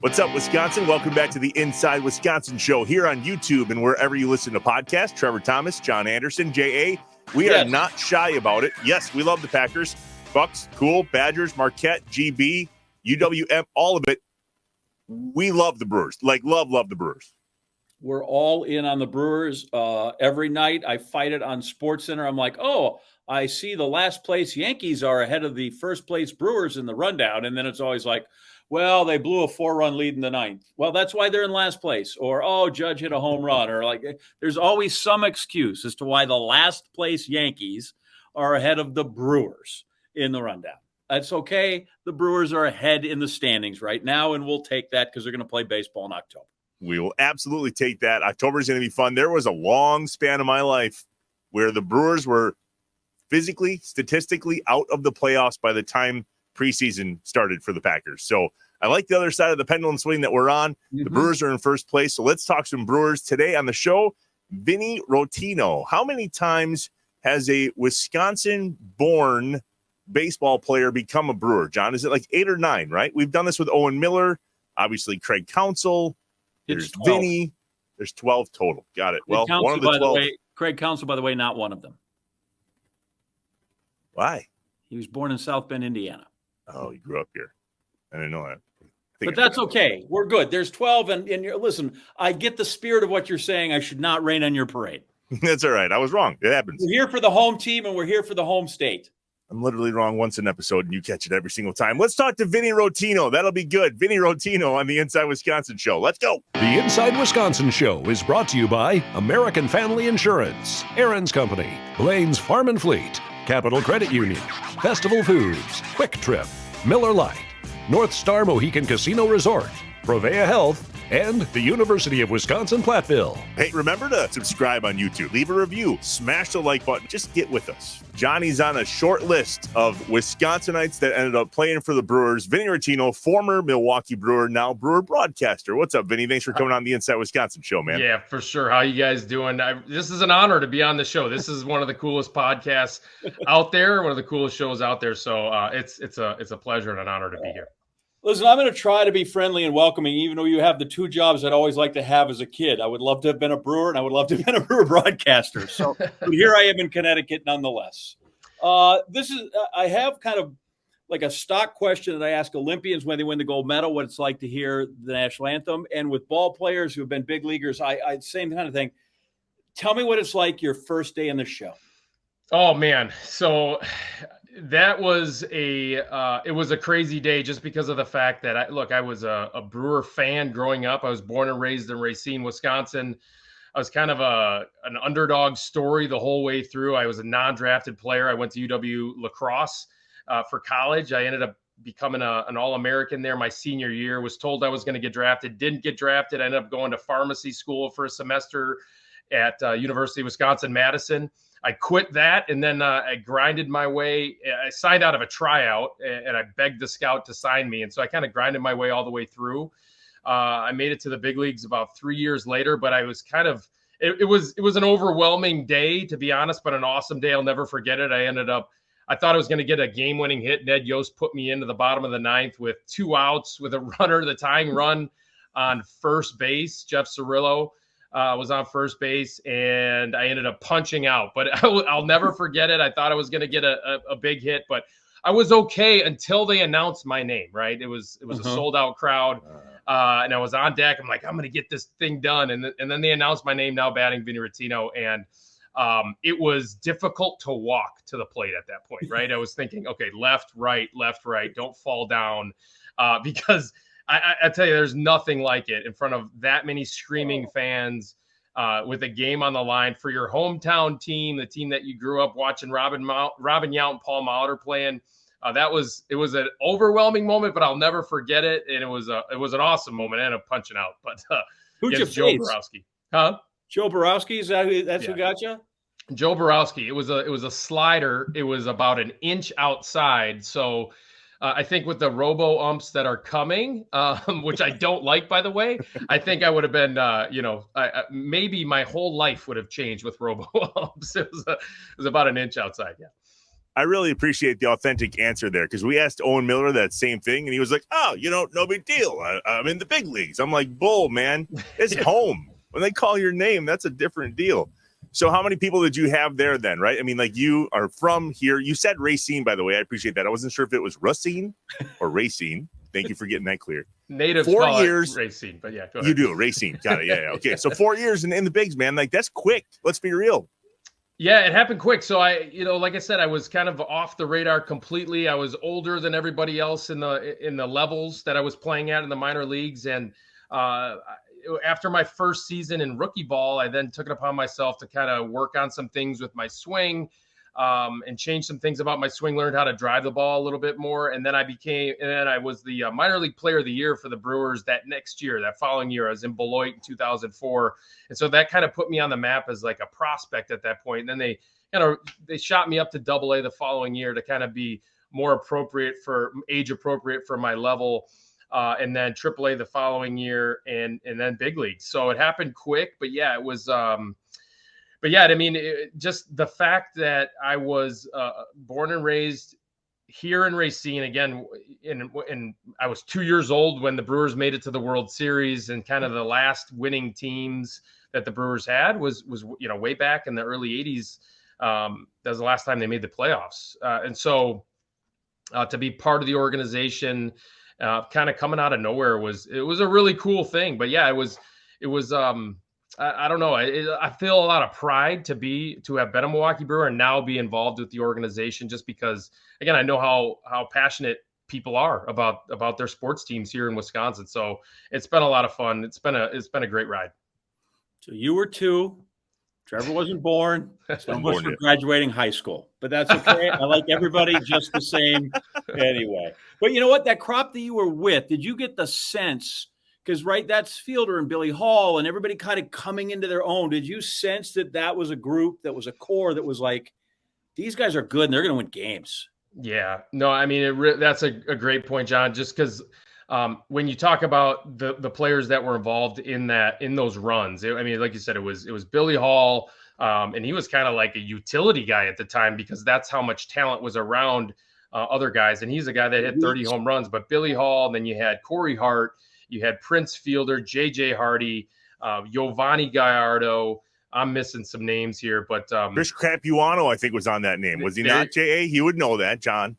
What's up, Wisconsin? Welcome back to the Inside Wisconsin show here on YouTube and wherever you listen to podcasts. Trevor Thomas, John Anderson, J.A. We are not shy about it. Yes, we love the Packers. Bucks, cool. Badgers, Marquette, GB, UWM, all of it. We love the Brewers. Love the Brewers. We're all in on the Brewers. Every night I fight it on SportsCenter. I'm like, oh, I see the last place Yankees are ahead of the first place Brewers in the rundown. And then it's always like, well, they blew a 4-run lead in the ninth. Well, that's why they're in last place. Or, oh, Judge hit a home run. Or there's always some excuse as to why the last place Yankees are ahead of the Brewers in the rundown. That's okay. The Brewers are ahead in the standings right now, and we'll take that because they're going to play baseball in October. We will absolutely take that. October is going to be fun. There was a long span of my life where the Brewers were physically, statistically out of the playoffs by the time preseason started for the Packers. So I like the other side of the pendulum swing that we're on. The Brewers are in first place. So let's talk some Brewers today on the show. Vinny Rottino. How many times has a Wisconsin-born baseball player become a Brewer? John, is it like 8 or 9, right? We've done this with Owen Miller, obviously Craig Counsell. There's Vinny. There's 12 total. Got it. Well, one of the 12. Craig Counsell, by the way, not one of them. Why? He was born in South Bend, Indiana. Oh, he grew up here. I didn't know that. But that's okay. We're good. There's 12. And listen, I get the spirit of what you're saying. I should not rain on your parade. That's all right. I was wrong. It happens. We're here for the home team, and we're here for the home state. I'm literally wrong once an episode, and you catch it every single time. Let's talk to Vinny Rottino. That'll be good. Vinny Rottino on the Inside Wisconsin show. Let's go. The Inside Wisconsin show is brought to you by American Family Insurance, Aaron's Company, Blaine's Farm and Fleet, Capital Credit Union, Festival Foods, Quick Trip, Miller Lite, North Star Mohican Casino Resort, Provea Health, and the University of Wisconsin-Platteville. Hey, remember to subscribe on YouTube. Leave a review. Smash the like button. Just get with us. Johnny's on a short list of Wisconsinites that ended up playing for the Brewers. Vinny Rottino, former Milwaukee Brewer, now Brewer broadcaster. What's up, Vinny? Thanks for coming on the Inside Wisconsin show, man. Yeah, for sure. How you guys doing? This is an honor to be on the show. This is one of the coolest podcasts out there, one of the coolest shows out there. So it's a pleasure and an honor to be here. Listen, I'm going to try to be friendly and welcoming, even though you have the two jobs I'd always like to have as a kid. I would love to have been a Brewer, and I would love to have been a Brewer broadcaster. So here I am in Connecticut nonetheless. I have kind of like a stock question that I ask Olympians when they win the gold medal, what it's like to hear the national anthem. And with ball players who have been big leaguers, I same kind of thing. Tell me what it's like your first day in the show. Oh, man. So that was it was a crazy day just because of the fact that I was a Brewer fan growing up. I was born and raised in Racine, Wisconsin. I was kind of an underdog story the whole way through. I was a non-drafted player. I went to UW lacrosse for college. I ended up becoming an All-American there my senior year. Was told I was going to get drafted. Didn't get drafted. I ended up going to pharmacy school for a semester at University of Wisconsin-Madison. I quit that, and then I grinded my way. I signed out of a tryout, and I begged the scout to sign me. And so I kind of grinded my way all the way through. I made it to the big leagues about 3 years later, but I was kind of it was an overwhelming day, to be honest, but an awesome day. I'll never forget it. I thought I was going to get a game-winning hit. Ned Yost put me into the bottom of the ninth with 2 outs with a runner, the tying run on first base. Jeff Cirillo was on first base, and I ended up punching out. But I'll never forget it. I thought I was going to get a big hit, but I was okay until they announced my name, right? It was a sold-out crowd, and I was on deck. I'm like, I'm going to get this thing done. And then they announced my name, now batting Vinny Rottino, and it was difficult to walk to the plate at that point, right? I was thinking, okay, left, right, don't fall down, because I tell you, there's nothing like it in front of that many screaming fans with a game on the line for your hometown team, the team that you grew up watching Robin Yount and Paul Molitor playing. It was an overwhelming moment, but I'll never forget it. And it was an awesome moment. I ended up punching out. But who'd you Joe face? Borowski? Huh? Joe Borowski? Is that's who got you? Joe Borowski. It was a slider. It was about an inch outside. So I think with the robo umps that are coming, which I don't like, by the way, I think I would have been, maybe my whole life would have changed with robo umps. It was about an inch outside. Yeah. I really appreciate the authentic answer there, because we asked Owen Miller that same thing, and he was like, "Oh, no big deal. I'm in the big leagues." I'm like, "Bull, man, it's home. When they call your name, that's a different deal." So how many people did you have there then, right? I mean, like, you are from here. You said Racine, by the way. I appreciate that. I wasn't sure if it was Racine or Racine. Thank you for getting that clear. Native 4 years. Racine, but yeah, go ahead. You do, Racine. Got it. Yeah. Okay. So 4 years in the bigs, man. Like, that's quick. Let's be real. Yeah, it happened quick. So like I said, I was kind of off the radar completely. I was older than everybody else in the levels that I was playing at in the minor leagues. And after my first season in rookie ball, I then took it upon myself to kind of work on some things with my swing, and change some things about my swing, learned how to drive the ball a little bit more. And then I was the minor league player of the year for the Brewers that following year. I was in Beloit in 2004. And so that kind of put me on the map as like a prospect at that point. And then they shot me up to AA the following year to kind of be more age appropriate for my level. And then AAA the following year, and then big leagues. So it happened quick, but yeah, it was, but yeah, I mean, just the fact that I was born and raised here in Racine again, and I was 2 years old when the Brewers made it to the World Series, and kind of the last winning teams that the Brewers had was way back in the early 80s. That was the last time they made the playoffs, and so to be part of the organization, kind of coming out of nowhere, was a really cool thing. But yeah, it was. I don't know. I feel a lot of pride to have been a Milwaukee Brewer and now be involved with the organization, just because, again, I know how passionate people are about their sports teams here in Wisconsin. So it's been a lot of fun. It's been a great ride. So you were 2. Trevor wasn't born. Some of us were graduating high school, but that's okay. I like everybody just the same anyway. But you know what? That crop that you were with, did you get the sense? Because, right, that's Fielder and Billy Hall and everybody kind of coming into their own. Did you sense that was a group, that was a core that was like, these guys are good and they're going to win games? Yeah. No, I mean, that's a great point, John, just because when you talk about the players that were involved in those runs, I mean, like you said, it was Billy Hall, and he was kind of like a utility guy at the time, because that's how much talent was around other guys. And he's a guy that hit 30 home runs. But Billy Hall, and then you had Corey Hart, you had Prince Fielder, J.J. Hardy, Giovanni Gallardo. I'm missing some names here, but Chris Capuano, I think, was on that name. Was he not, J.A.? He would know that, John.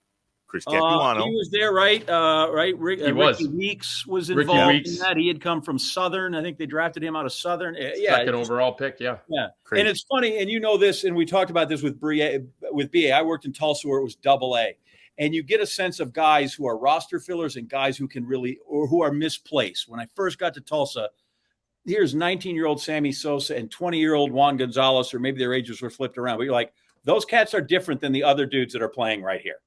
Chris Capuano. He was there, right? Right. Ricky Weeks was involved in that. He had come from Southern. I think they drafted him out of Southern. Second overall pick, yeah. Crazy. And it's funny, and you know this, and we talked about this with BA. I worked in Tulsa where it was AA. And you get a sense of guys who are roster fillers and guys who can really, or who are misplaced. When I first got to Tulsa, here's 19-year-old Sammy Sosa and 20-year-old Juan Gonzalez, or maybe their ages were flipped around. But you're like, those cats are different than the other dudes that are playing right here.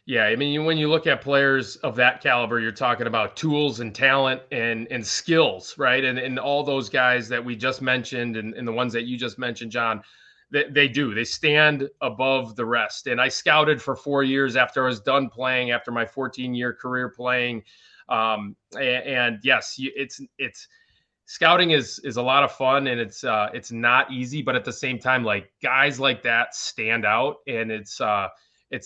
Yeah, I mean, when you look at players of that caliber, you're talking about tools and talent and skills, right? And all those guys that we just mentioned, and the ones that you just mentioned, John, they stand above the rest. And I scouted for 4 years after I was done playing, after my 14-year career playing. And yes, it's scouting is a lot of fun, and it's not easy, but at the same time, like, guys like that stand out, and it's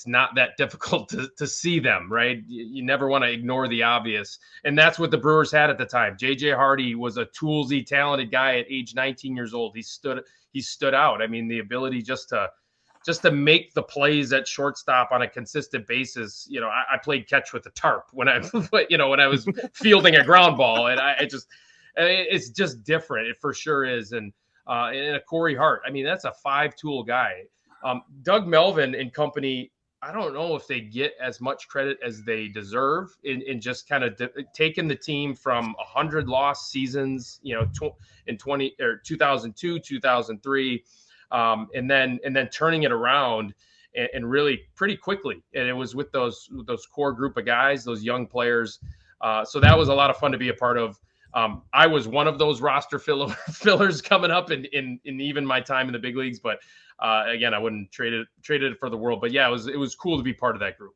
not that difficult to see them, right? You never want to ignore the obvious. And that's what the Brewers had at the time. J.J. Hardy was a toolsy, talented guy at age 19 years old. He stood out. I mean, the ability just to make the plays at shortstop on a consistent basis. You know, I played catch with a tarp when I was fielding a ground ball, and it's just different. It for sure is. And a Corey Hart, I mean, that's a 5-tool guy. Doug Melvin and company, I don't know if they get as much credit as they deserve in just kind of taking the team from 100 lost seasons, in 2002, 2003, and then turning it around and really pretty quickly. And it was with those core group of guys, those young players. So that was a lot of fun to be a part of. I was one of those roster fillers coming up in even my time in the big leagues, but again, I wouldn't trade it for the world. But yeah, it was cool to be part of that group.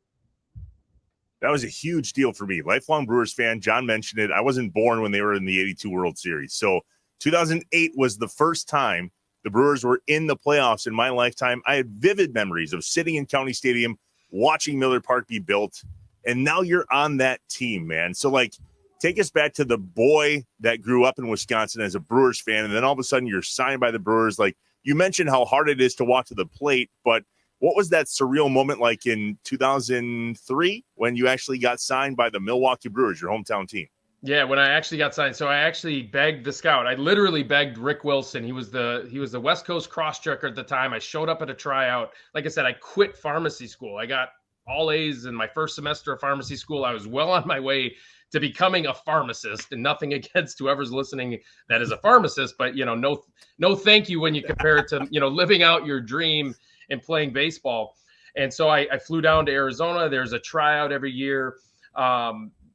That was a huge deal for me. Lifelong Brewers fan. John mentioned it. I wasn't born when they were in the 82 World Series. So 2008 was the first time the Brewers were in the playoffs in my lifetime. I had vivid memories of sitting in County Stadium, watching Miller Park be built, and now you're on that team, man. So, like, take us back to the boy that grew up in Wisconsin as a Brewers fan, and then all of a sudden you're signed by the Brewers. Like, you mentioned how hard it is to walk to the plate, but what was that surreal moment like in 2003 when you actually got signed by the Milwaukee Brewers, your hometown team? Yeah, when I actually got signed, so I actually begged the scout. I literally begged Rick Wilson. He was the West Coast cross-checker at the time. I showed up at a tryout. Like I said, I quit pharmacy school. I got all A's in my first semester of pharmacy school. I was well on my way to becoming a pharmacist, and nothing against whoever's listening that is a pharmacist, but no thank you when you compare it to living out your dream and playing baseball. And so I flew down to Arizona. There's a tryout every year.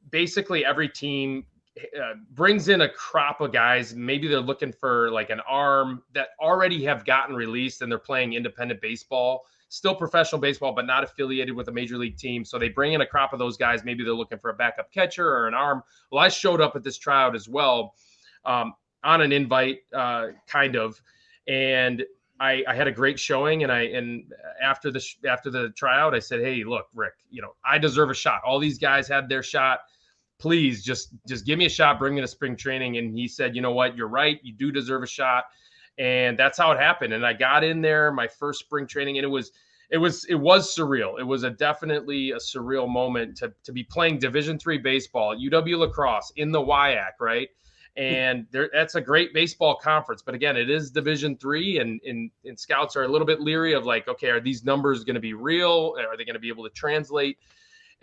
Basically every team brings in a crop of guys. Maybe they're looking for like an arm that already have gotten released and they're playing independent baseball, still professional baseball, but not affiliated with a major league team. So they bring in a crop of those guys. Maybe they're looking for a backup catcher or an arm. Well, I showed up at this tryout as well, on an invite, kind of, and I had a great showing. And after the tryout, I said, "Hey, look, Rick, I deserve a shot. All these guys had their shot. Please just give me a shot, bring me to spring training." And he said, "You know what? You're right. You do deserve a shot." And that's how it happened. And I got in there my first spring training, and it was surreal. It was definitely a surreal moment to be playing Division III baseball at UW La Crosse in the WIAC, right? And that's a great baseball conference. But again, it is Division III, and scouts are a little bit leery of like, okay, are these numbers going to be real? Are they going to be able to translate?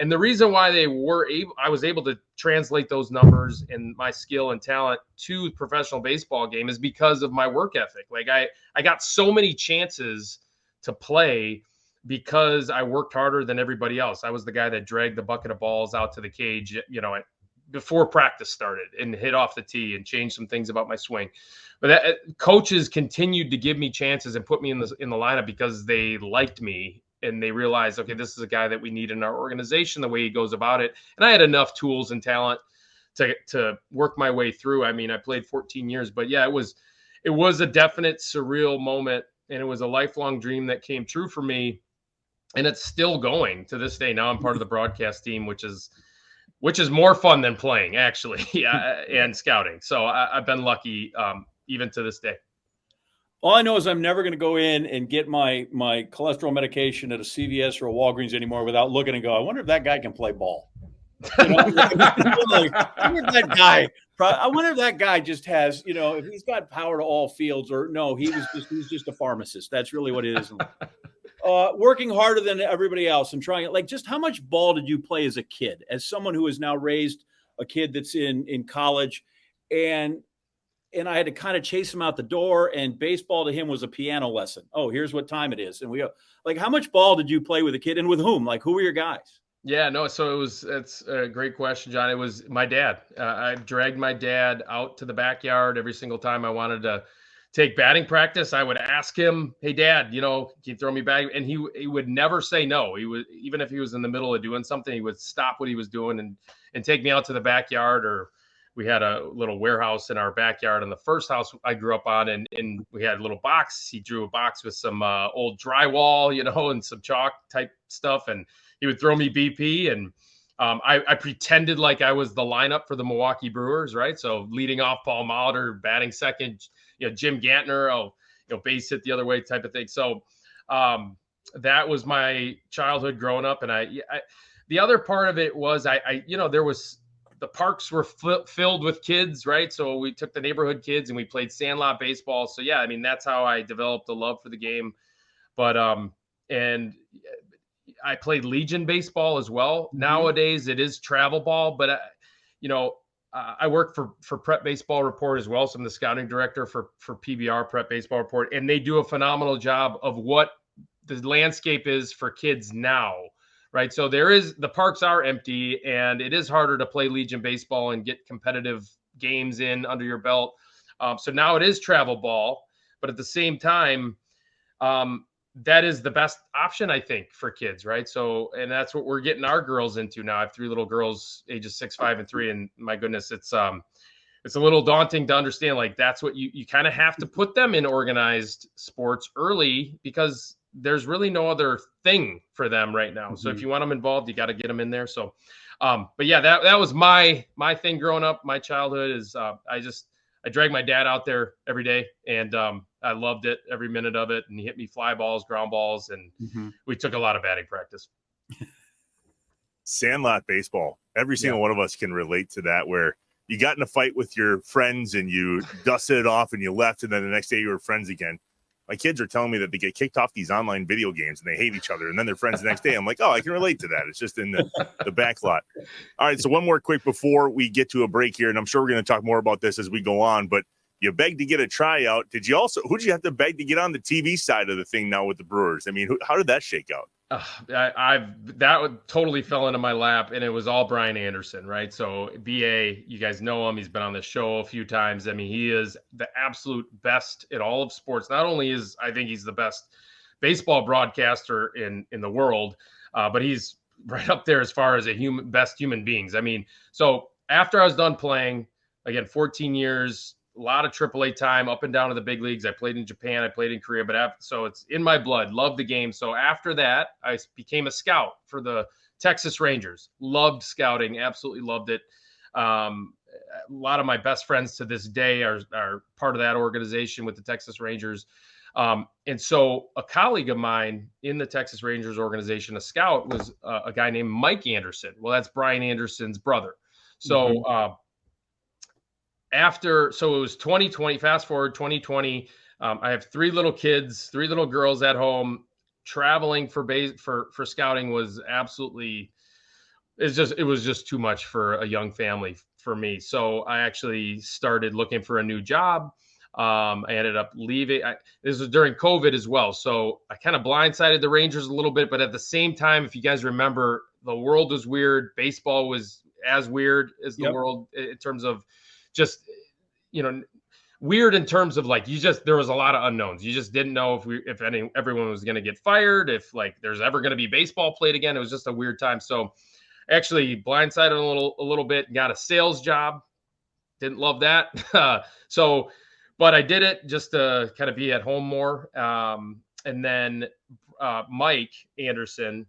And the reason why I was able to translate those numbers and my skill and talent to the professional baseball game is because of my work ethic. Like I got so many chances to play because I worked harder than everybody else. I was the guy that dragged the bucket of balls out to the cage, before practice started and hit off the tee and changed some things about my swing. But coaches continued to give me chances and put me in the lineup because they liked me. And they realized, okay, this is a guy that we need in our organization, the way he goes about it. And I had enough tools and talent to work my way through. I mean, I played 14 years, but yeah, it was a definite surreal moment. And it was a lifelong dream that came true for me. And it's still going to this day. Now I'm part of the broadcast team, which is more fun than playing, actually, and scouting. So I've been lucky, even to this day. All I know is I'm never going to go in and get my cholesterol medication at a CVS or a Walgreens anymore without looking and go, I wonder if that guy can play ball. I wonder if that guy just has, if he's got power to all fields, or no, he's just a pharmacist. That's really what it is. Working harder than everybody else and trying it. Like, just how much ball did you play as a kid, as someone who has now raised a kid that's in college, and I had to kind of chase him out the door, and baseball to him was a piano lesson. Oh, here's what time it is. And we like, how much ball did you play with a kid, and with whom? Like, who were your guys? Yeah, no. So it's a great question, John. It was my dad. I dragged my dad out to the backyard every single time I wanted to take batting practice. I would ask him, "Hey, Dad, can you throw me back?" And he would never say no. He would, even if he was in the middle of doing something, he would stop what he was doing and take me out to the backyard. Or we had a little warehouse in our backyard in the first house I grew up on, and we had a little box. He drew a box with some old drywall, and some chalk type stuff, and he would throw me BP, and I pretended like I was the lineup for the Milwaukee Brewers, right? So leading off, Paul Molitor, batting second, Jim Gantner, base hit the other way type of thing. So that was my childhood growing up, and the other part of it was there was. The parks were filled with kids, right? So we took the neighborhood kids and we played sandlot baseball. So yeah, I mean, that's how I developed a love for the game. But and I played Legion baseball as well. Mm-hmm. Nowadays it is travel ball, but I work for Prep Baseball Report as well. So I'm the scouting director for PBR, Prep Baseball Report, and they do a phenomenal job of what the landscape is for kids now. Right. So the parks are empty, and it is harder to play Legion baseball and get competitive games in under your belt. So now it is travel ball, but at the same time, that is the best option, I think, for kids. Right. So, and that's what we're getting our girls into now. I have 3 little girls, ages 6, 5, and 3. And my goodness, it's it's a little daunting to understand. Like, that's what you kind of have to put them in organized sports early, because there's really no other thing for them right now. So if you want them involved, you got to get them in there. So, but yeah, that was my thing growing up. My childhood is, I dragged my dad out there every day, and I loved it, every minute of it. And he hit me fly balls, ground balls, and we took a lot of batting practice. Sandlot baseball. Every single one of us can relate to that, where you got in a fight with your friends and you dusted it off and you left, and then the next day you were friends again. My kids are telling me that they get kicked off these online video games and they hate each other, and then they're friends the next day. I'm like, oh, I can relate to that. It's just in the back lot. All right, so one more quick before we get to a break here, and I'm sure we're going to talk more about this as we go on, but you begged to get a tryout. Who did you have to beg to get on the TV side of the thing now with the Brewers? I mean, how did that shake out? That totally fell into my lap, and it was all Brian Anderson, right? So BA, you guys know him. He's been on the show a few times. I mean, he is the absolute best in all of sports. Not only I think he's the best baseball broadcaster in the world, but he's right up there as far as best human beings. I mean, so after I was done playing, again, 14 years, a lot of AAA time, up and down to the big leagues. I played in Japan, I played in Korea, so it's in my blood. Love the game. So after that, I became a scout for the Texas Rangers. Loved scouting, absolutely loved it. A lot of my best friends to this day are part of that organization with the Texas Rangers. And so a colleague of mine in the Texas Rangers organization, a scout, was a guy named Mike Anderson. Well, that's Brian Anderson's brother. So so it was 2020, fast forward 2020. I have 3 little kids, 3 little girls at home. Traveling for scouting was absolutely, it was just too much for a young family for me. So I actually started looking for a new job. I ended up leaving. This was during COVID as well. So I kind of blindsided the Rangers a little bit, but at the same time, if you guys remember, the world was weird. Baseball was as weird as the world in terms of just, weird in terms of like, there was a lot of unknowns. You just didn't know if everyone was going to get fired, if like there's ever going to be baseball played again. It was just a weird time. So actually blindsided a little bit, got a sales job. Didn't love that. But I did it just to kind of be at home more. And then Mike Anderson,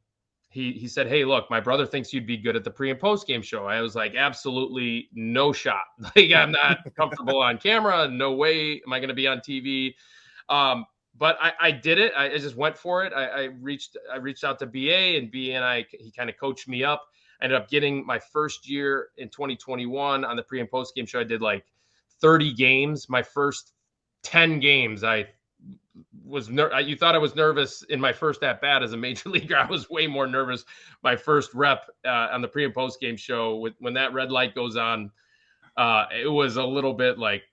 he said, hey, look, my brother thinks you'd be good at the pre and post game show. I was like, absolutely no shot. Like, I'm not comfortable on camera. No way am I going to be on TV. But I did it. I just went for it. I reached out to BA, and he kind of coached me up. I ended up getting my first year in 2021 on the pre and post game show. I did like 30 games. My first 10 games, you thought I was nervous in my first at bat as a major leaguer. I was way more nervous my first rep on the pre and post game show. When that red light goes on, it was a little bit like,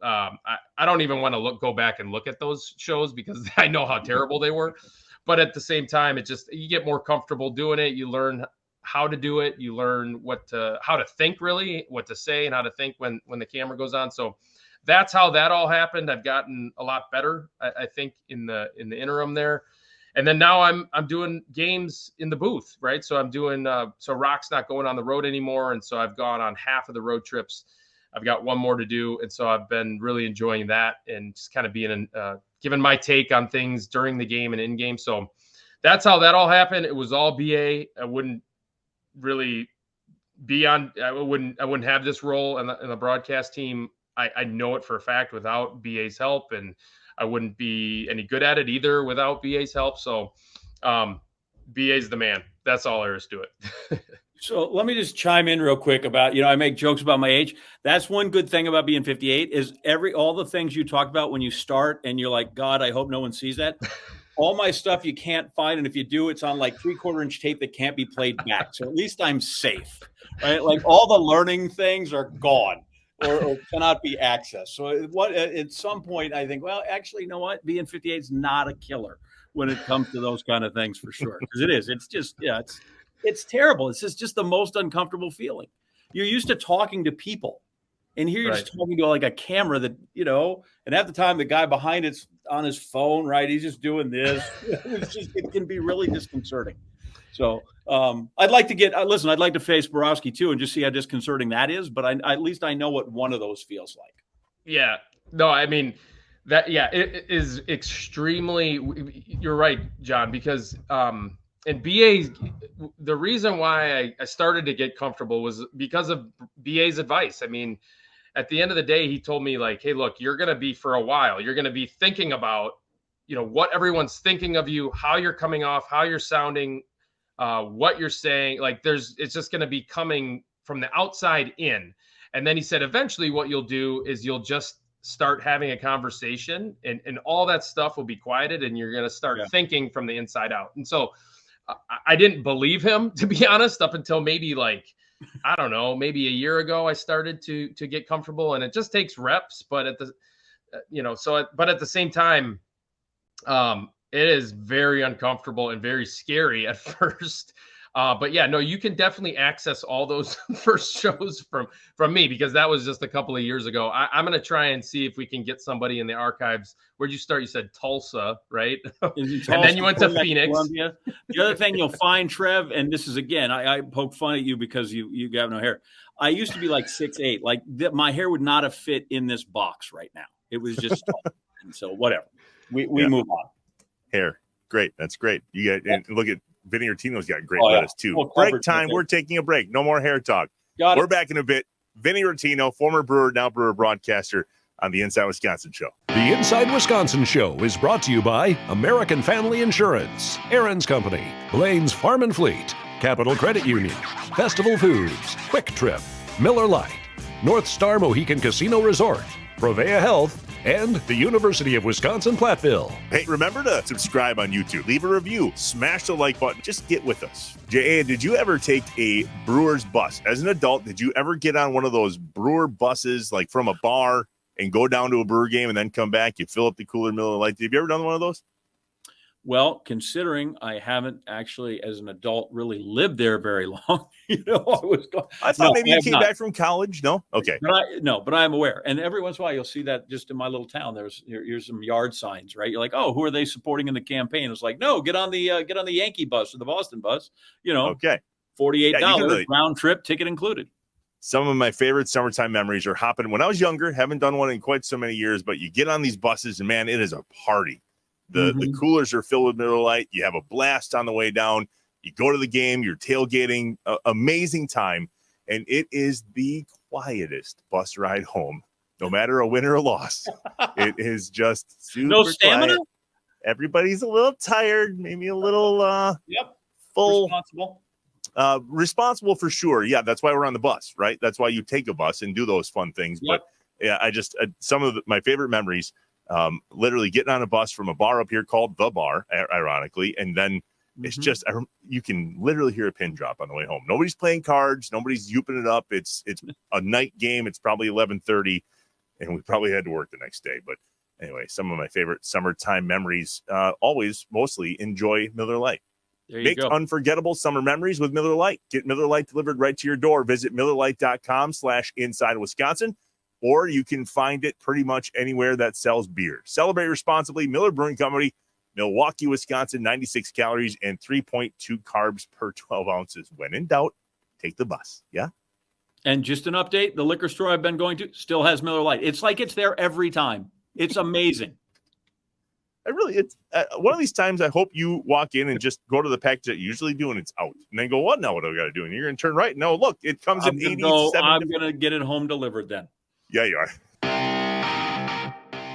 I don't even want to go back and look at those shows because I know how terrible they were. But at the same time, you get more comfortable doing it. You learn how to do it. You learn how to think, really, what to say and how to think when the camera goes on. So that's how that all happened. I've gotten a lot better, I think, in the interim there. And then now I'm doing games in the booth, right? So I'm doing so Rock's not going on the road anymore, and so I've gone on half of the road trips. I've got one more to do, and so I've been really enjoying that and just kind of being giving my take on things during the game and in game. So that's how that all happened. It was all BA. I wouldn't really be on. I wouldn't have this role in the broadcast team. I know it for a fact without BA's help, and I wouldn't be any good at it either without BA's help. So BA's the man. That's all there is to it. So let me just chime in real quick about, I make jokes about my age. That's one good thing about being 58 is all the things you talk about when you start and you're like, God, I hope no one sees that. All my stuff you can't find. And if you do, it's on like 3/4-inch tape that can't be played back. So at least I'm safe, right? Like all the learning things are gone. Or cannot be accessed. So at some point, I think, well, actually, you know what? Being 58 is not a killer when it comes to those kind of things for sure. Because it is. It's just, it's terrible. It's just the most uncomfortable feeling. You're used to talking to people. And here you're just talking to like a camera that, and at the time, the guy behind it's on his phone, right? He's just doing this. It can be really disconcerting. So I'd like to listen, I'd like to face Borowski too and just see how disconcerting that is. But at least I know what one of those feels like. Yeah. No, I mean, it is extremely, you're right, John, because and BA, the reason why I started to get comfortable was because of BA's advice. I mean, at the end of the day, he told me like, hey, look, you're going to be for a while, you're going to be thinking about, what everyone's thinking of you, how you're coming off, how you're sounding, what you're saying. Like it's just going to be coming from the outside in. And then he said, eventually what you'll do is you'll just start having a conversation and all that stuff will be quieted and you're going to start thinking from the inside out. And so I didn't believe him, to be honest, up until maybe I don't know, maybe a year ago, I started to get comfortable, and it just takes reps. But at the, but at the same time, it is very uncomfortable and very scary at first. But yeah, no, you can definitely access all those first shows from me, because that was just a couple of years ago. I'm going to try and see if we can get somebody in the archives. Where'd you start? You said Tulsa, right? Tulsa, and then you went to Phoenix. Columbia. The other thing you'll find, Trev, and this is, again, I poke fun at you because you have no hair. I used to be like 6'8". Like my hair would not have fit in this box right now. It was just and so whatever. We move on. Hair. Great. That's great. You got and look at Vinny Rottino's got great lettuce too. Break time. We're taking a break. No more hair talk. We're back in a bit. Vinny Rottino, former Brewer, now Brewer broadcaster on the Inside Wisconsin Show. The Inside Wisconsin Show is brought to you by American Family Insurance, Aaron's Company, Blaine's Farm and Fleet, Capital Credit Union, Festival Foods, Quick Trip, Miller Lite, North Star Mohican Casino Resort, Provea Health, and the University of Wisconsin-Platteville. Hey, remember to subscribe on YouTube. Leave a review. Smash the like button. Just get with us. J.A., did you ever take a Brewers bus? As an adult, did you ever get on one of those Brewer buses, like from a bar, and go down to a Brewer game and then come back? You fill up the cooler, Miller Lite. Have you ever done one of those? Well, considering I haven't actually, as an adult, really lived there very long, I thought maybe you came back from college. No, okay, but I'm aware. And every once in a while, you'll see that just in my little town. Here's some yard signs, right? You're like, oh, who are they supporting in the campaign? It's like, no, get on the Yankee bus or the Boston bus. Okay, $48 round trip, ticket included. Some of my favorite summertime memories are hopping when I was younger. Haven't done one in quite so many years, but you get on these buses and man, it is a party. The coolers are filled with Miller Lite. You have a blast on the way down. You go to the game. You're tailgating. Amazing time. And it is the quietest bus ride home, no matter a win or a loss. It is just super no stamina. Quiet. Everybody's a little tired, maybe a little full. Responsible for sure. Yeah, that's why we're on the bus, right? That's why you take a bus and do those fun things. Yep. But yeah, I just some of my favorite memories. Literally getting on a bus from a bar up here called The Bar, ironically, and then it's just you can literally hear a pin drop on the way home. Nobody's playing cards, nobody's youping it up. It's a night game. It's probably 11:30, and we probably had to work the next day. But anyway, some of my favorite summertime memories. Mostly enjoy Miller Lite. Make unforgettable summer memories with Miller Lite. Get Miller Lite delivered right to your door. Visit MillerLite.com/InsideWisconsin. Or you can find it pretty much anywhere that sells beer. Celebrate responsibly. Miller Brewing Company, Milwaukee, Wisconsin, 96 calories and 3.2 carbs per 12 ounces. When in doubt, take the bus. Yeah. And just an update, the liquor store I've been going to still has Miller Lite. It's like it's there every time. It's amazing. It's one of these times I hope you walk in and just go to the package that you usually do and it's out. And then go, what now? What do I got to do? And you're going to turn right. No, look, it comes in 87. I'm going to get it home delivered then. Yeah, you are.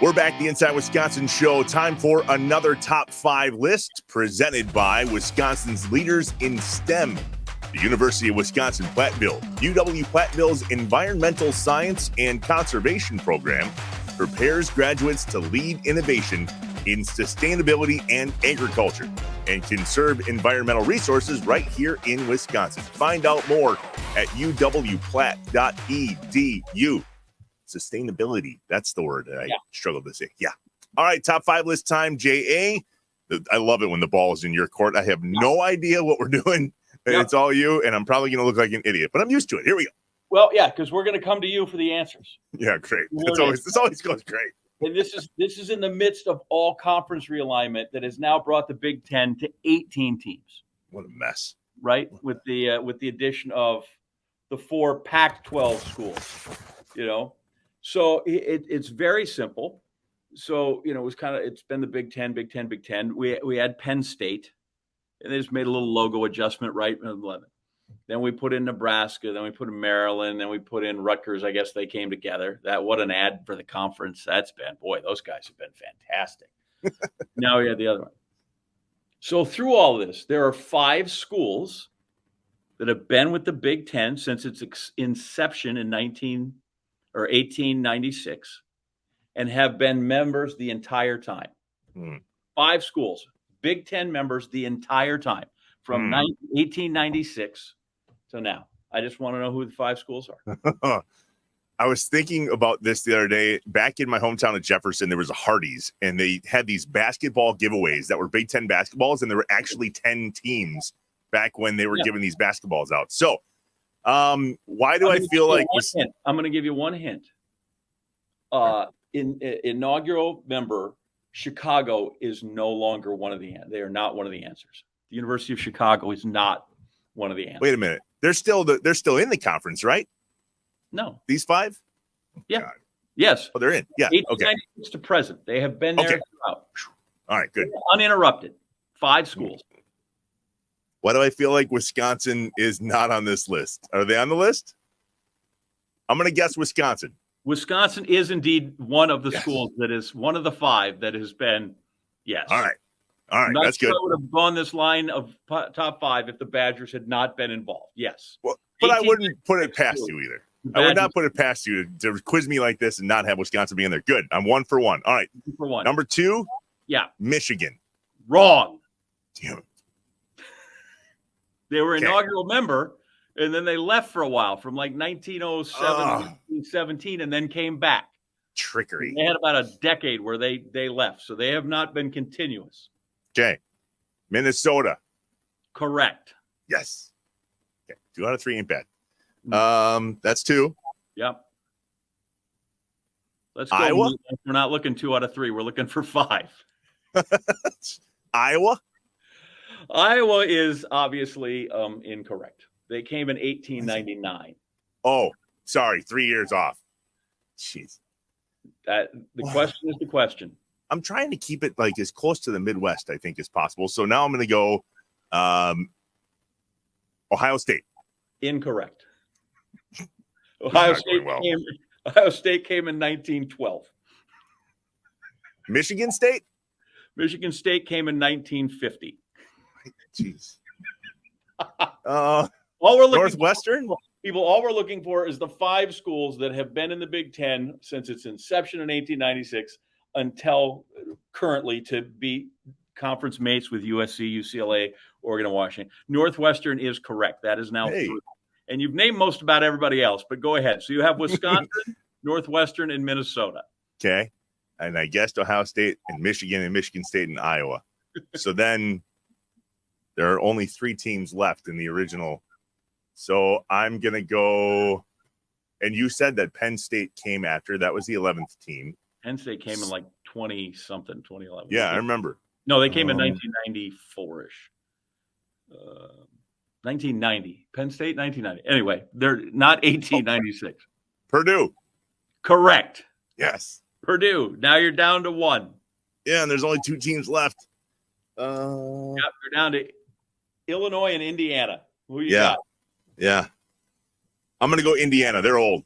We're back, the Inside Wisconsin Show. Time for another top 5 list presented by Wisconsin's leaders in STEM. The University of Wisconsin-Platteville. UW-Platteville's Environmental Science and Conservation Program prepares graduates to lead innovation in sustainability and agriculture and conserve environmental resources right here in Wisconsin. Find out more at uwplatt.edu. Sustainability. That's the word that I struggled to say. Yeah. All right. Top 5 list time. J.A. I love it when the ball is in your court. I have no idea what we're doing. And it's all you. And I'm probably going to look like an idiot, but I'm used to it. Here we go. Well, yeah, because we're going to come to you for the answers. Yeah, great. This always goes great. And this is in the midst of all conference realignment that has now brought the Big Ten to 18 teams. What a mess. right? With the addition of the 4 Pac-12 schools, So it's very simple. So, it was it's been the Big Ten, Big Ten, Big Ten. We had Penn State, and they just made a little logo adjustment, right? Then we put in Nebraska, then we put in Maryland, then we put in Rutgers. I guess they came together. What an ad for the conference that's been. Boy, those guys have been fantastic. Now we have the other one. So through all this, there are 5 schools that have been with the Big Ten since its inception in 1896 and have been members the entire time. 5 schools, Big Ten members the entire time from 1896 to now. I just want to know who the 5 schools are. I was thinking about this the other day. Back in my hometown of Jefferson, there was a Hardee's, and they had these basketball giveaways that were Big Ten basketballs, and there were actually 10 teams back when they were giving these basketballs out. So why do I feel like I'm going to give you one hint. Inaugural member Chicago is no longer one of the. They are not one of the answers. The University of Chicago is not one of the answers. Wait a minute. They're still in the conference, right? No. These 5? Yeah. God. Yes. Oh, they're in. Yeah. Okay. 1896 to present. They have been there throughout. All right. Good. Uninterrupted. 5 schools. Why do I feel like Wisconsin is not on this list? Are they on the list? I'm going to guess Wisconsin. Wisconsin is indeed one of the schools that is one of the 5 that has been. Yes. All right. That's good. I would have gone this line of top 5 if the Badgers had not been involved. Yes. Well, but I wouldn't put it past you either. I would not put it past you to quiz me like this and not have Wisconsin be in there. Good. I'm 1 for 1. All right. 2 for 1. Number 2. Yeah. Michigan. Wrong. Damn it. They were inaugural member, and then they left for a while from like 1907 to 1917, and then came back. Trickery. They had about a decade where they left, so they have not been continuous. Okay. Minnesota. Correct. Yes. Okay. 2 out of 3 ain't bad. That's 2. Yep. Let's go. Iowa. We're not looking 2 out of 3. We're looking for 5. Iowa. Iowa is obviously incorrect. They came in 1899. Oh, sorry. 3 years off. Jeez. The question is the question. I'm trying to keep it like as close to the Midwest, I think, as possible. So now I'm going to go Ohio State. Incorrect. Ohio State came in 1912. Michigan State? Michigan State came in 1950. Jeez. All we're looking Northwestern? All we're looking for is the 5 schools that have been in the Big Ten since its inception in 1896 until currently to be conference mates with USC, UCLA, Oregon, and Washington. Northwestern is correct. That is now 3. And you've named most about everybody else, but go ahead. So you have Wisconsin, Northwestern, and Minnesota. Okay. And I guessed Ohio State and Michigan State and Iowa. So then there are only 3 teams left in the original. So I'm going to go, and you said that Penn State came after. That was the 11th team. Penn State came in like 20-something, 2011. Yeah, I remember. No, they came in 1994-ish. 1990. Penn State, 1990. Anyway, they're not 1896. Purdue. Correct. Yes. Purdue. Now you're down to 1. Yeah, and there's only 2 teams left. You're down to Illinois and Indiana. Who you got? Yeah. I'm going to go Indiana. They're old.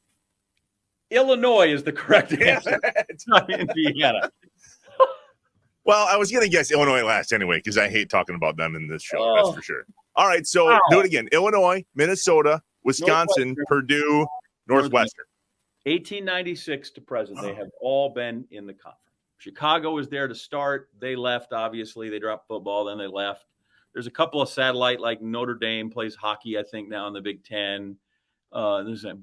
Illinois is the correct answer. It's not Indiana. Well, I was going to guess Illinois last anyway because I hate talking about them in this show. That's for sure. All right, so do it again. Illinois, Minnesota, Wisconsin, Purdue, Northwestern. 1896 to present, they have all been in the conference. Chicago was there to start. They left, obviously. They dropped football, then they left. There's a couple of satellite, like Notre Dame plays hockey, I think, now in the Big Ten. Those are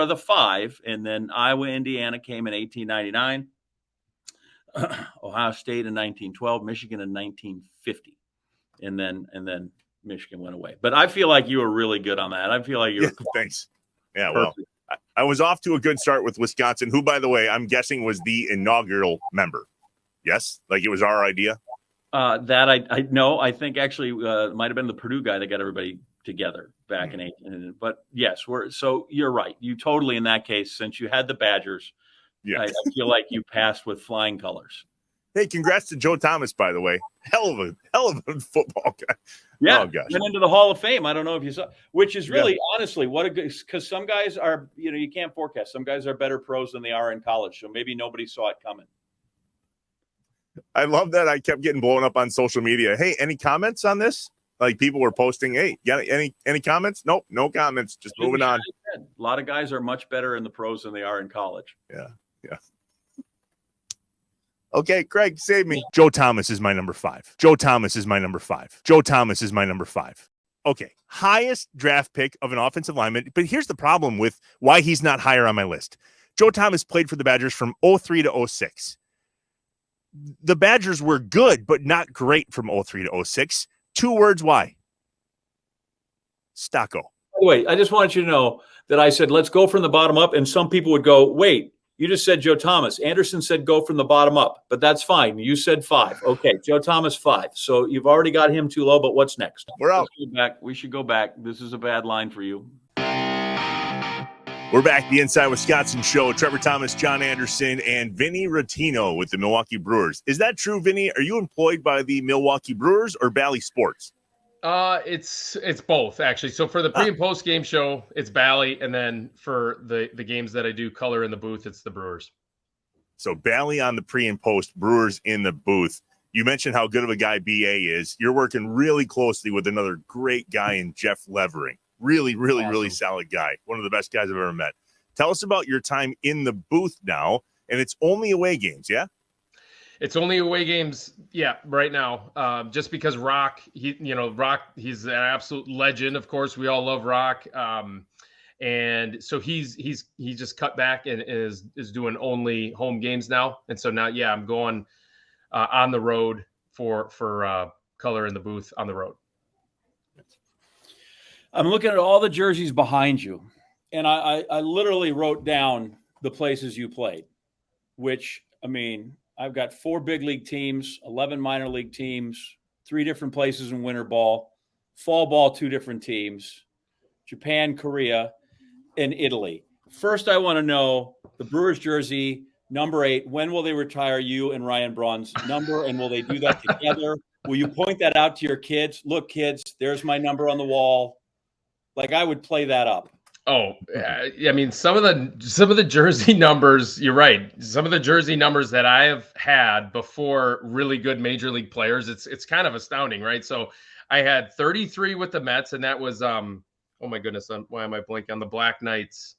the 5. And then Iowa, Indiana came in 1899. Ohio State in 1912, Michigan in 1950. And then Michigan went away. But I feel like you were really good on that. I feel like you're thanks. Yeah, perfect. Well, I was off to a good start with Wisconsin, who, by the way, I'm guessing was the inaugural member. Yes? Like it was our idea? That I know. I think actually it might have been the Purdue guy that got everybody together back in 18. But yes, so you're right. You totally, in that case, since you had the Badgers, Yeah. I feel like you passed with flying colors. Hey, congrats to Joe Thomas, by the way. Hell of a football guy. Yeah, oh, gosh. went into the Hall of Fame. I don't know if you saw, which is really honestly what a good, because some guys are, you can't forecast. Some guys are better pros than they are in college, so maybe nobody saw it coming. I love that. I kept getting blown up on social media. Hey, any comments on this? Like people were posting, hey, got any comments? Nope, no comments. Just moving on. A lot of guys are much better in the pros than they are in college. Yeah. Okay, Craig, save me. Joe Thomas is my number 5. Joe Thomas is my number 5. Joe Thomas is my number 5. Okay, highest draft pick of an offensive lineman. But here's the problem with why he's not higher on my list. Joe Thomas played for the Badgers from 03 to 06. The Badgers were good, but not great from 03 to 06. 2 words why. Stocko. By the way, I just wanted you to know that I said, let's go from the bottom up. And some people would go, wait, you just said Joe Thomas. Anderson said go from the bottom up, but that's fine. You said 5. Okay, Joe Thomas 5. So you've already got him too low, but what's next? We're out. We should go back. This is a bad line for you. We're back. The Inside Wisconsin Show. Trevor Thomas, John Anderson, and Vinny Rottino with the Milwaukee Brewers. Is that true, Vinny? Are you employed by the Milwaukee Brewers or Bally Sports? It's both, actually. So for the pre and post game show, it's Bally, and then for the games that I do color in the booth, it's the Brewers. So Bally on the pre and post, Brewers in the booth. You mentioned how good of a guy BA is. You're working really closely with another great guy in Jeff Levering. Really, really, awesome. Really solid guy. One of the best guys I've ever met. Tell us about your time in the booth now, and it's only away games, yeah? It's only away games, yeah, right now. Just because Rock, he's an absolute legend. Of course, we all love Rock, and so he just cut back and is doing only home games now. And so now, yeah, I'm going on the road for color in the booth on the road. I'm looking at all the jerseys behind you, and I literally wrote down the places you played, which, I mean, I've got 4 big league teams, 11 minor league teams, 3 different places in winter ball, fall ball, 2 different teams, Japan, Korea, and Italy. First, I want to know the Brewers jersey, number 8. When will they retire you and Ryan Braun's number, and will they do that together? Will you point that out to your kids? Look, kids, there's my number on the wall. Like, I would play that up. Oh, I mean, some of the jersey numbers, you're right. Some of the jersey numbers that I have had before really good major league players, it's kind of astounding, right? So I had 33 with the Mets, and that was oh my goodness, why am I blanking on the Black Knights?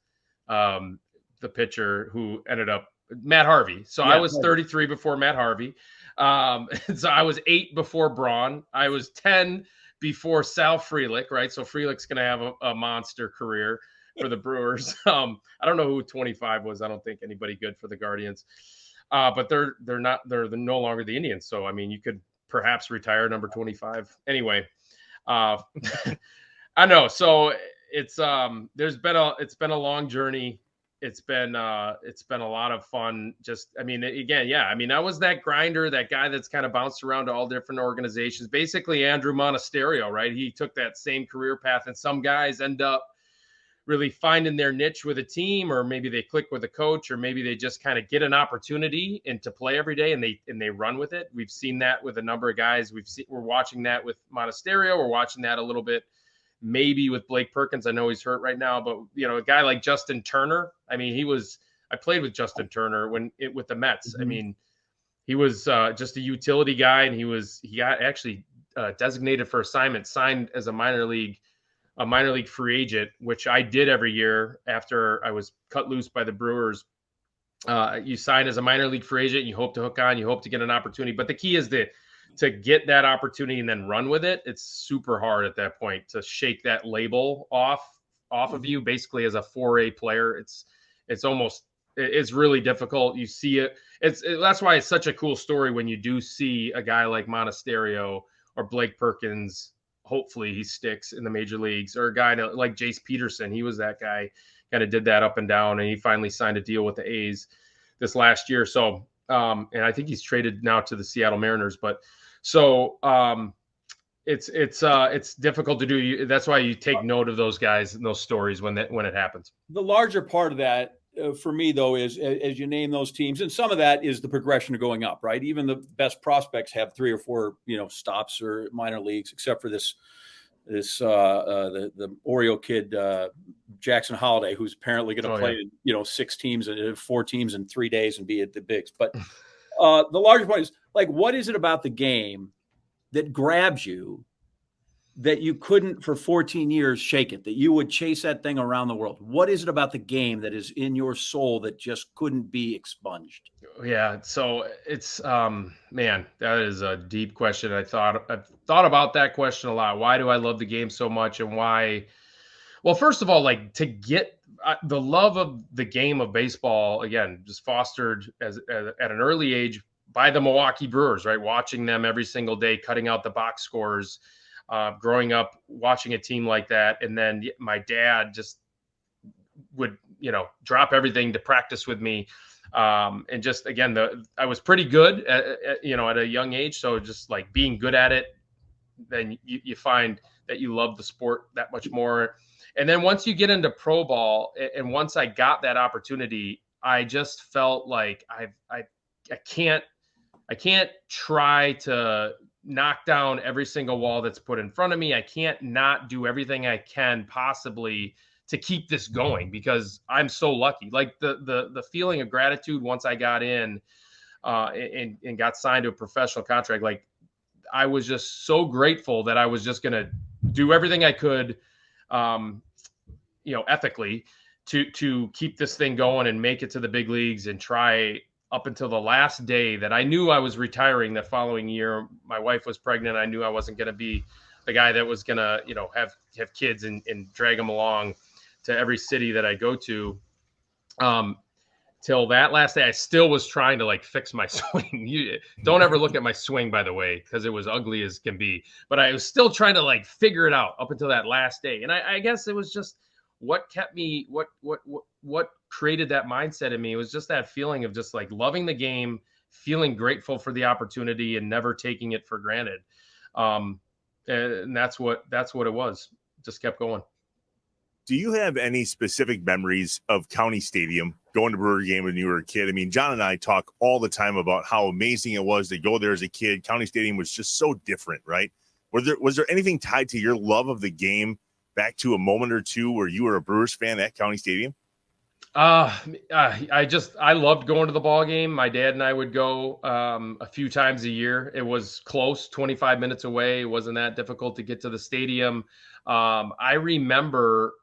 The pitcher who ended up Matt Harvey. So yeah, I was 33 before Matt Harvey. So I was 8 before Braun. I was 10 before Sal Frelick, right? So Frelick's going to have a monster career for the Brewers. I don't know who 25 was. I don't think anybody good for the Guardians. But they're no longer the Indians. So I mean, you could perhaps retire number 25. Anyway, I know. So it's been a long journey. It's been a lot of fun. Just, I mean, again, yeah. I mean, I was that grinder, that guy that's kind of bounced around to all different organizations. Basically, Andrew Monasterio, right? He took that same career path, and some guys end up really finding their niche with a team, or maybe they click with a coach, or maybe they just kind of get an opportunity and to play every day, and they run with it. We've seen that with a number of guys. We're watching that with Monasterio. We're watching that a little bit maybe with Blake Perkins. I know he's hurt right now, but a guy like Justin Turner. I mean, I played with Justin Turner with the Mets. Mm-hmm. I mean, he was just a utility guy, and he got actually designated for assignment, signed as a minor league free agent, which I did every year after I was cut loose by the Brewers. You sign as a minor league free agent, you hope to hook on, you hope to get an opportunity. But the key is to get that opportunity and then run with it. It's super hard at that point to shake that label off of you, basically as a 4A player. It's really difficult. You see it. That's why it's such a cool story when you do see a guy like Monasterio or Blake Perkins. Hopefully he sticks in the major leagues, or a guy like Jace Peterson. He was that guy, kind of did that up and down, and he finally signed a deal with the A's this last year. So, and I think he's traded now to the Seattle Mariners, but So it's difficult to do. That's why you take note of those guys and those stories when it happens. The larger part of that for me, though, is as you name those teams, and some of that is the progression of going up, right? Even the best prospects have 3 or 4, stops or minor leagues, except for the Oriole kid, Jackson Holiday, who's apparently going to play, 6 teams, 4 teams in 3 days and be at the bigs. But the larger point is, like, what is it about the game that grabs you that you couldn't for 14 years shake it, that you would chase that thing around the world? What is it about the game that is in your soul that just couldn't be expunged? Yeah. So it's, man, that is a deep question. I've thought about that question a lot. Why do I love the game so much? And why? Well, first of all, like, to get the love of the game of baseball, again, just fostered at an early age by the Milwaukee Brewers, right? Watching them every single day, cutting out the box scores, growing up watching a team like that. And then my dad just would, drop everything to practice with me. And just, again, I was pretty good at a young age. So just like being good at it, then you find that you love the sport that much more. And then once you get into pro ball, and once I got that opportunity, I just felt like I can't try to knock down every single wall that's put in front of me. I can't not do everything I can possibly to keep this going, because I'm so lucky. Like the feeling of gratitude once I got in and got signed to a professional contract, like, I was just so grateful that I was just going to do everything I could, ethically to keep this thing going and make it to the big leagues, and try up until the last day that I knew I was retiring. The following year, my wife was pregnant. I knew I wasn't going to be the guy that was going to, have kids and drag them along to every city that I go to. Till that last day, I still was trying to, like, fix my swing. Don't ever look at my swing, by the way, because it was ugly as can be. But I was still trying to, like, figure it out up until that last day. And I guess it was just what kept me, what created that mindset in me. It was just that feeling of just, like, loving the game, feeling grateful for the opportunity, and never taking it for granted. And that's what it was. Just kept going. Do you have any specific memories of County Stadium, going to Brewer game when you were a kid? I mean, John and I talk all the time about how amazing it was to go there as a kid. County Stadium was just so different, right? Was there anything tied to your love of the game back to a moment or two where you were a Brewers fan at County Stadium? I loved going to the ball game. My dad and I would go a few times a year. It was close, 25 minutes away. It wasn't that difficult to get to the stadium. I remember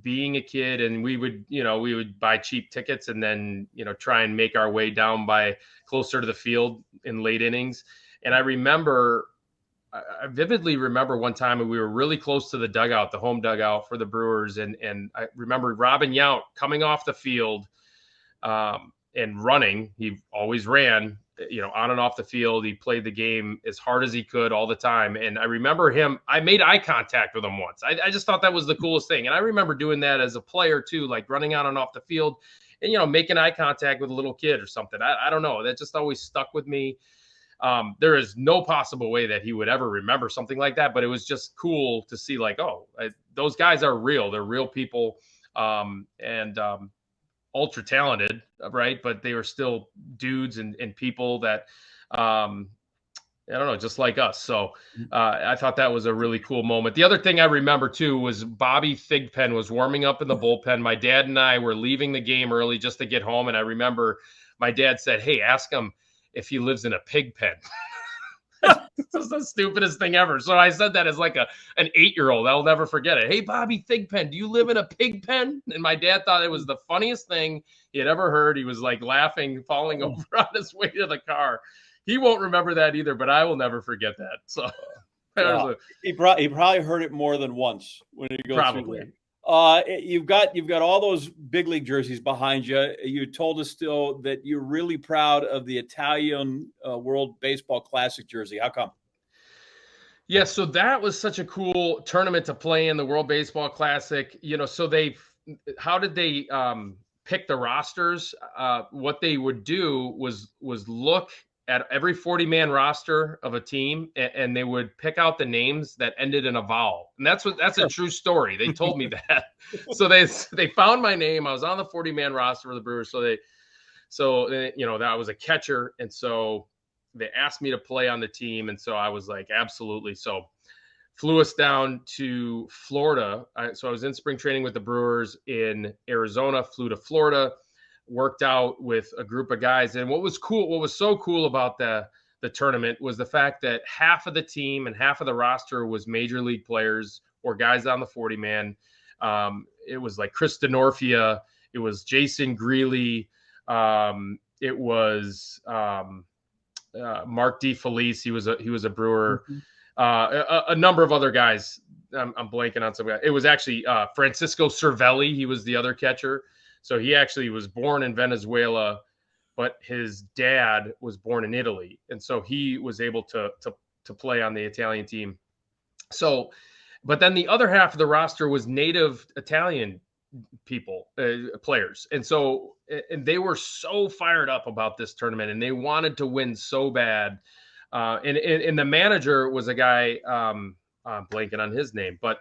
being a kid, and we would buy cheap tickets and then, try and make our way down by closer to the field in late innings. And I vividly remember one time we were really close to the dugout, the home dugout for the Brewers. And I remember Robin Yount coming off the field and running. He always ran, on and off the field. He played the game as hard as he could all the time. And I remember I made eye contact with him once. I just thought that was the coolest thing. And I remember doing that as a player too, like running on and off the field and, making eye contact with a little kid or something. I don't know. That just always stuck with me. There is no possible way that he would ever remember something like that, but it was just cool to see, like, those guys are real. They're real people. And ultra talented, right? But they were still dudes and people that, I don't know, just like us. So I thought that was a really cool moment. The other thing I remember too was Bobby Thigpen was warming up in the bullpen. My dad and I were leaving the game early just to get home. And I remember my dad said, "Hey, ask him if he lives in a pig pen." This was the stupidest thing ever. So I said that as like an 8-year-old. I'll never forget it. "Hey, Bobby Thigpen, do you live in a pig pen?" And my dad thought it was the funniest thing he had ever heard. He was like laughing, falling over on his way to the car. He won't remember that either, but I will never forget that. So he probably heard it more than once when he goes through there. You've got all those big league jerseys behind you. You told us still that you're really proud of the Italian World Baseball Classic jersey. How come? Yeah, so that was such a cool tournament to play in, the World Baseball Classic. So how did they pick the rosters? What they would do was look at every 40-man roster of a team, and they would pick out the names that ended in a vowel. And that's a true story. They told me that. So they found my name. I was on the 40-man roster for the Brewers. So that was a catcher. And so they asked me to play on the team. And so I was like, absolutely. So flew us down to Florida. So I was in spring training with the Brewers in Arizona, flew to Florida, worked out with a group of guys. And what was so cool about the tournament was the fact that half of the team and half of the roster was major league players or guys on the 40-man. It was like Chris Denorfia. It was Jason Greeley. It was Mark DeFelice. He was a Brewer. Mm-hmm. A number of other guys. I'm blanking on some guy. It was actually Francisco Cervelli. He was the other catcher. So he actually was born in Venezuela, but his dad was born in Italy, and so he was able to play on the Italian team. So, but then the other half of the roster was native Italian people, players, and they were so fired up about this tournament, and they wanted to win so bad. And the manager was a guy, I'm blanking on his name, but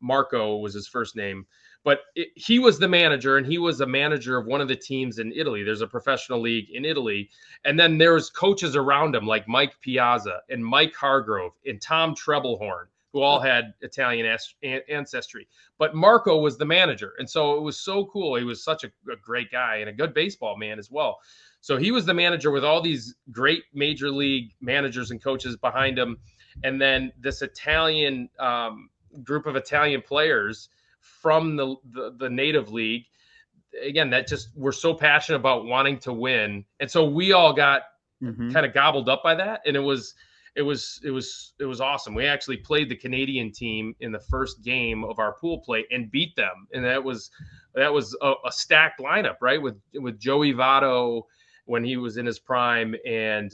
Marco was his first name. But he was the manager, and he was a manager of one of the teams in Italy. There's a professional league in Italy. And then there's coaches around him like Mike Piazza and Mike Hargrove and Tom Trebelhorn, who all had Italian ancestry. But Marco was the manager. And so it was so cool. He was such a great guy and a good baseball man as well. So he was the manager with all these great major league managers and coaches behind him. And then this Italian group of Italian players from the native league, again, that just we're so passionate about wanting to win. And so we all got kind of gobbled up by that. And it was awesome. We actually played the Canadian team in the first game of our pool play and beat them. And that was a stacked lineup, right? With Joey Votto when he was in his prime, and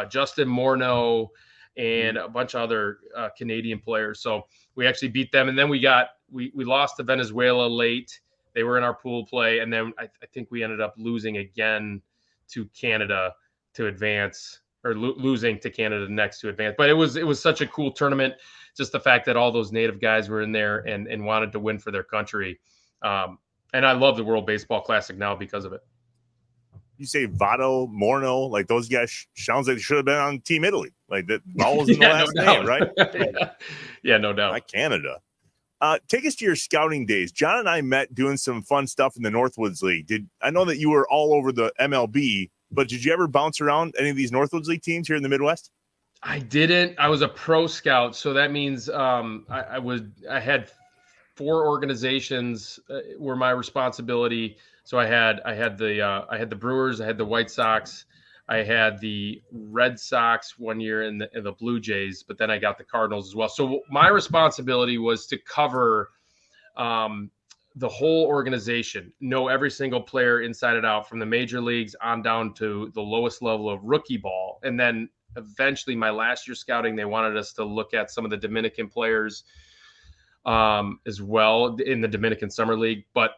Justin Morneau and a bunch of other Canadian players. So we actually beat them. And then we lost to Venezuela late. They were in our pool play. And then I think we ended up losing again to Canada to advance, or losing to Canada next to advance. But it was such a cool tournament. Just the fact that all those native guys were in there and wanted to win for their country. And I love the World Baseball Classic now because of it. You say Votto, Morneau, like those guys sounds like they should have been on Team Italy. Like that was in the last name, right? Yeah, no doubt. Not Canada. Take us to your scouting days. John and I met doing some fun stuff in the Northwoods League. I know that you were all over the MLB, but did you ever bounce around any of these Northwoods League teams here in the Midwest? I didn't. I was a pro scout, so that means I had 4 organizations were my responsibility. So I had the Brewers, I had the White Sox, I had the Red Sox one year in the Blue Jays, but then I got the Cardinals as well. So my responsibility was to cover the whole organization, know every single player inside and out, from the major leagues on down to the lowest level of rookie ball. And then eventually my last year scouting, they wanted us to look at some of the Dominican players as well in the Dominican Summer League. But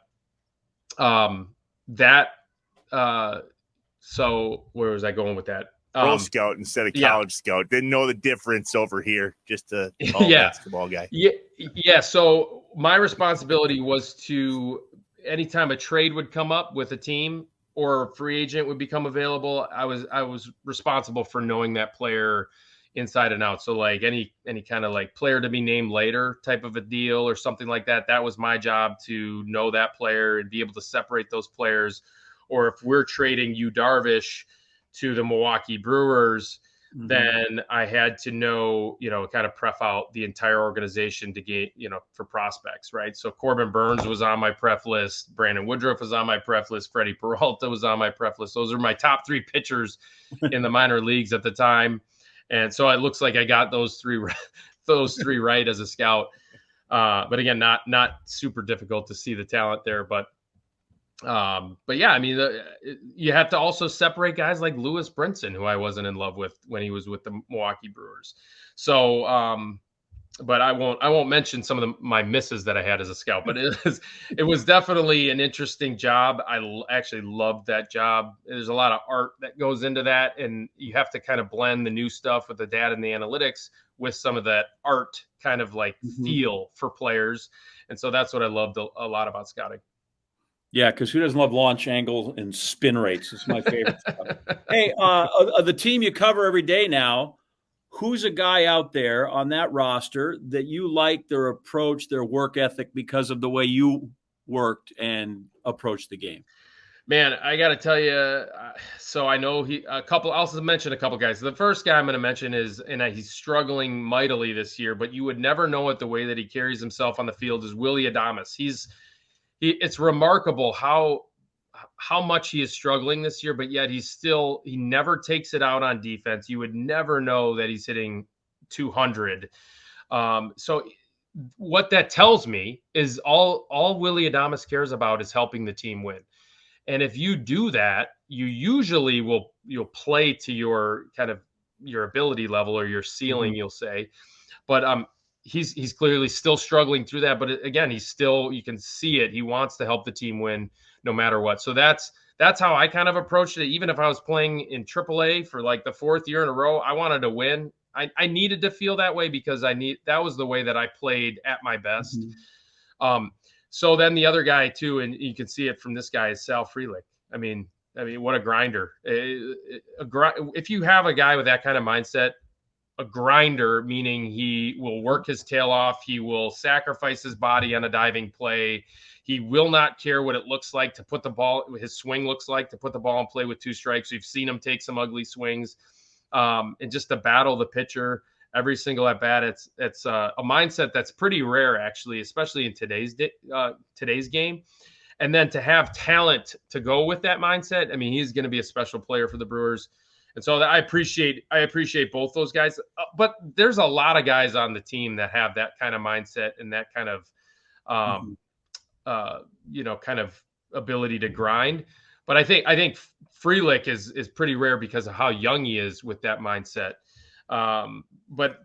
so where was I going with that? Pro scout instead of college scout. Didn't know the difference over here. Just a basketball guy. Yeah. So my responsibility was to, anytime a trade would come up with a team or a free agent would become available, I was responsible for knowing that player inside and out. So like any kind of like player to be named later type of a deal or something like that, that was my job, to know that player and be able to separate those players. Or if we're trading Yu Darvish to the Milwaukee Brewers, then I had to know, kind of prep out the entire organization to get, for prospects, right? So Corbin Burns was on my prep list. Brandon Woodruff was on my prep list. Freddie Peralta was on my prep list. Those are my top 3 pitchers in the minor leagues at the time. And so it looks like I got those three right as a scout. But again, not super difficult to see the talent there. But yeah, I mean, you have to also separate guys like Lewis Brinson, who I wasn't in love with when he was with the Milwaukee Brewers. So but I won't mention some of my misses that I had as a scout. But it was definitely an interesting job. I actually loved that job. There's a lot of art that goes into that, and you have to kind of blend the new stuff with the data and the analytics with some of that art kind of like feel for players. And so that's what I loved a lot about scouting. Yeah, because who doesn't love launch angle and spin rates? It's my favorite stuff. Hey, the team you cover every day now, who's a guy out there on that roster that you like their approach, their work ethic because of the way you worked and approached the game? Man, I got to tell you, so I know I'll also mention a couple guys. The first guy I'm going to mention he's struggling mightily this year, but you would never know it the way that he carries himself on the field is Willy Adames. It's remarkable how much he is struggling this year, but yet he never takes it out on defense. You would never know that he's hitting 200. So what that tells me is all Willy Adames cares about is helping the team win. And if you do that, you usually you'll play to your kind of your ability level or your ceiling, you'll say. But he's clearly still struggling through that. But again, you can see it. He wants to help the team win no matter what. So that's how I kind of approached it. Even if I was playing in AAA for like the 4th year in a row, I wanted to win. I needed to feel that way because that was the way that I played at my best. So then the other guy too, and you can see it from this guy, is Sal Frelick. I mean, what a grinder! If you have a guy with that kind of mindset, a grinder, meaning he will work his tail off, he will sacrifice his body on a diving play, he will not care what it looks like to put the ball, his swing looks like to put the ball in play with 2 strikes. We've seen him take some ugly swings, and just to battle the pitcher every single at bat. It's a mindset that's pretty rare, actually, especially in today's game. And then to have talent to go with that mindset, I mean, he's going to be a special player for the Brewers. And so I appreciate both those guys. But there's a lot of guys on the team that have that kind of mindset and that kind of, kind of ability to grind. But I think Frelick is pretty rare because of how young he is with that mindset. But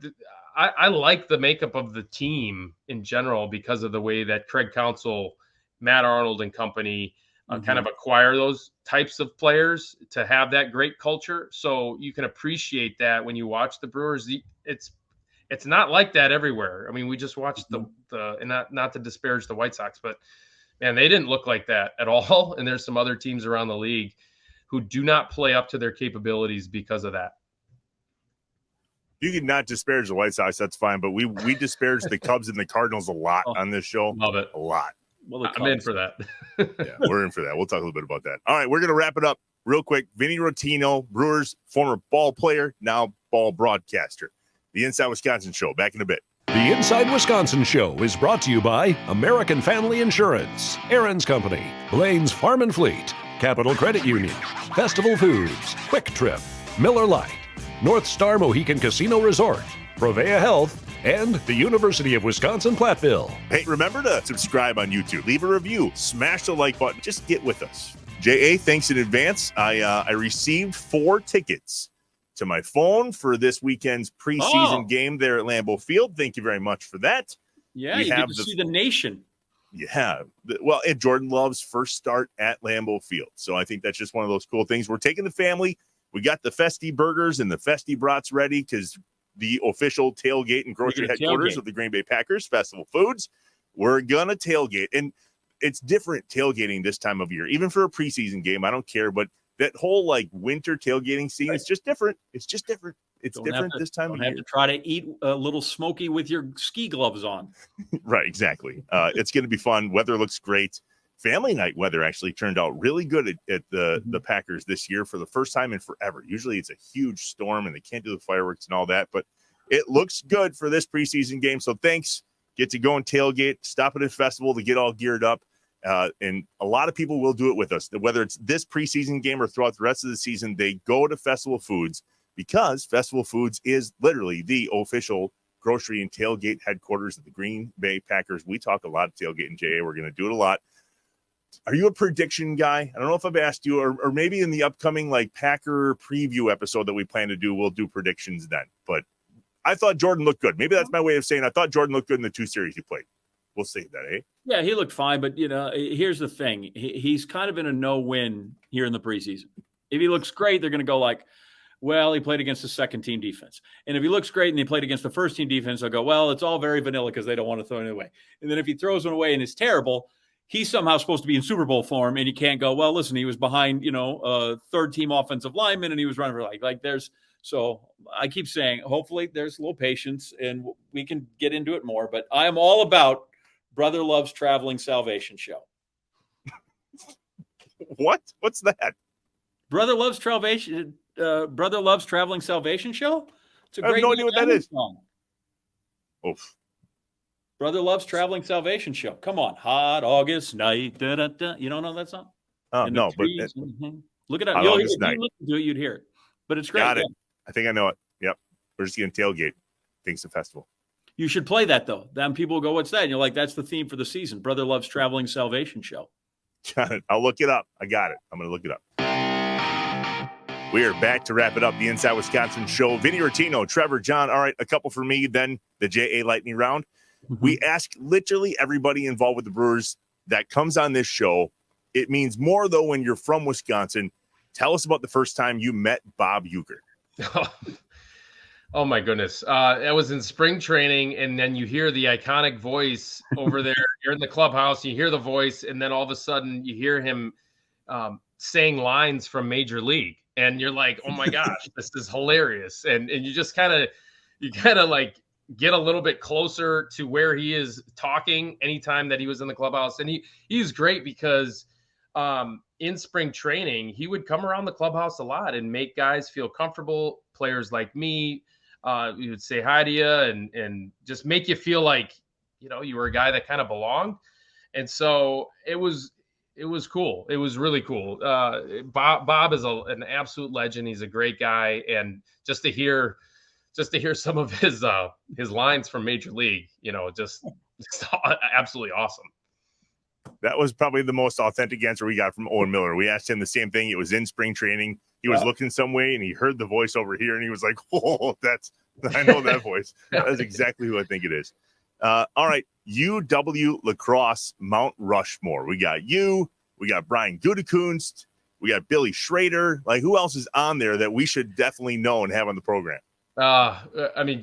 I like the makeup of the team in general because of the way that Craig Counsell, Matt Arnold and company kind of acquire those types of players to have that great culture. So you can appreciate that when you watch the Brewers. It's not like that everywhere. I mean, we just watched and not to disparage the White Sox, but man, they didn't look like that at all. And there's some other teams around the league who do not play up to their capabilities because of that. You can not disparage the White Sox, that's fine, but we disparage the Cubs and the Cardinals a lot on this show. Love it. A lot. Well, I'm in for that. Yeah, we're in for that. We'll talk a little bit about that. All right, we're going to wrap it up real quick. Vinny Rottino, Brewers former ball player, now ball broadcaster. The Inside Wisconsin Show, back in a bit. The Inside Wisconsin Show is brought to you by American Family Insurance, Aaron's Company, Blaine's Farm and Fleet, Capital Credit Union, Festival Foods, Quick Trip, Miller Lite, North Star Mohican Casino Resort, Provea Health, and the University of Wisconsin-Platteville. Hey, remember to subscribe on YouTube. Leave a review. Smash the like button. Just get with us. J.A., thanks in advance. I received 4 tickets to my phone for this weekend's preseason game there at Lambeau Field. Thank you very much for that. Yeah, you get to see the nation. Yeah. Well, and Jordan Love's first start at Lambeau Field. So I think that's just one of those cool things. We're taking the family. We got the Festi burgers and the Festi brats ready because the official tailgate and grocery headquarters of the Green Bay Packers, Festival Foods. We're going to tailgate. And it's different tailgating this time of year, even for a preseason game. I don't care, but that whole like winter tailgating scene is just different. It's just different. It's different this time of year. Have to try to eat a little smoky with your ski gloves on. Right, exactly. It's going to be fun. Weather looks great. Family night weather actually turned out really good at the Packers this year for the first time in forever. Usually it's a huge storm and they can't do the fireworks and all that, but it looks good for this preseason game. So thanks. Get to go and tailgate, stop at a festival to get all geared up. And a lot of people will do it with us. Whether it's this preseason game or throughout the rest of the season, they go to Festival Foods because Festival Foods is literally the official grocery and tailgate headquarters of the Green Bay Packers. We talk a lot of tailgate in JA. We're going to do it a lot. Are you a prediction guy? I don't know if I've asked you, or maybe in the upcoming like Packer preview episode that we plan to do, we'll do predictions then. But I thought Jordan looked good. Maybe that's my way of saying I thought Jordan looked good in the 2 series he played. We'll save that, eh? Yeah, he looked fine, but here's the thing: he's kind of in a no-win here in the preseason. If he looks great, they're going to go like, well, he played against the second-team defense. And if he looks great and he played against the first-team defense, they'll go, well, it's all very vanilla because they don't want to throw it away. And then if he throws it away and it's terrible, he's somehow supposed to be in Super Bowl form, and you can't go, well, listen, he was behind, third-team offensive lineman, and he was running for like there's. So I keep saying, hopefully there's a little patience, and we can get into it more. But I am all about Brother Love's Traveling Salvation Show. What? What's that? Brother Love's Traveling Salvation Show? It's a I have great no idea what that is. song. Oof. Brother Love's Traveling Salvation Show. Come on. Hot August night. Da, da, da. You don't know that song? Oh, no, but look it up. Hot August night. If you listen to it, you'd hear it. But it's great. Got it. I think I know it. Yep. We're just going to tailgate. Thanks to festival. You should play that, though. Then people will go, what's that? And you're like, that's the theme for the season. Brother Love's Traveling Salvation Show. Got it. I'll look it up. I got it. I'm going to look it up. We are back to wrap it up. The Inside Wisconsin show. Vinny Rottino, Trevor, John. All right, a couple for me, then the JA Lightning Round. Mm-hmm. We ask literally everybody involved with the Brewers that comes on this show. It means more, though, when you're from Wisconsin. Tell us about the first time you met Bob Uecker. Oh my goodness. That was in spring training, and then you hear the iconic voice over there. You're in the clubhouse, you hear the voice, and then all of a sudden you hear him saying lines from Major League. And you're like, oh my gosh, this is hilarious. And you just kind of like get a little bit closer to where he is talking anytime that he was in the clubhouse. And he's great because in spring training, he would come around the clubhouse a lot and make guys feel comfortable. Players like me, he would say hi to you and just make you feel like, you were a guy that kind of belonged. And so it was cool. It was really cool. Bob is an absolute legend. He's a great guy. And just to hear some of his lines from Major League, just absolutely awesome. That was probably the most authentic answer we got from Owen Miller. We asked him the same thing. It was in spring training. He was looking some way and he heard the voice over here and he was like, oh, I know that voice. That's exactly who I think it is. All right. UW Lacrosse Mount Rushmore. We got you. We got Brian Gutekunst. We got Billy Schrader. Like, who else is on there that we should definitely know and have on the program?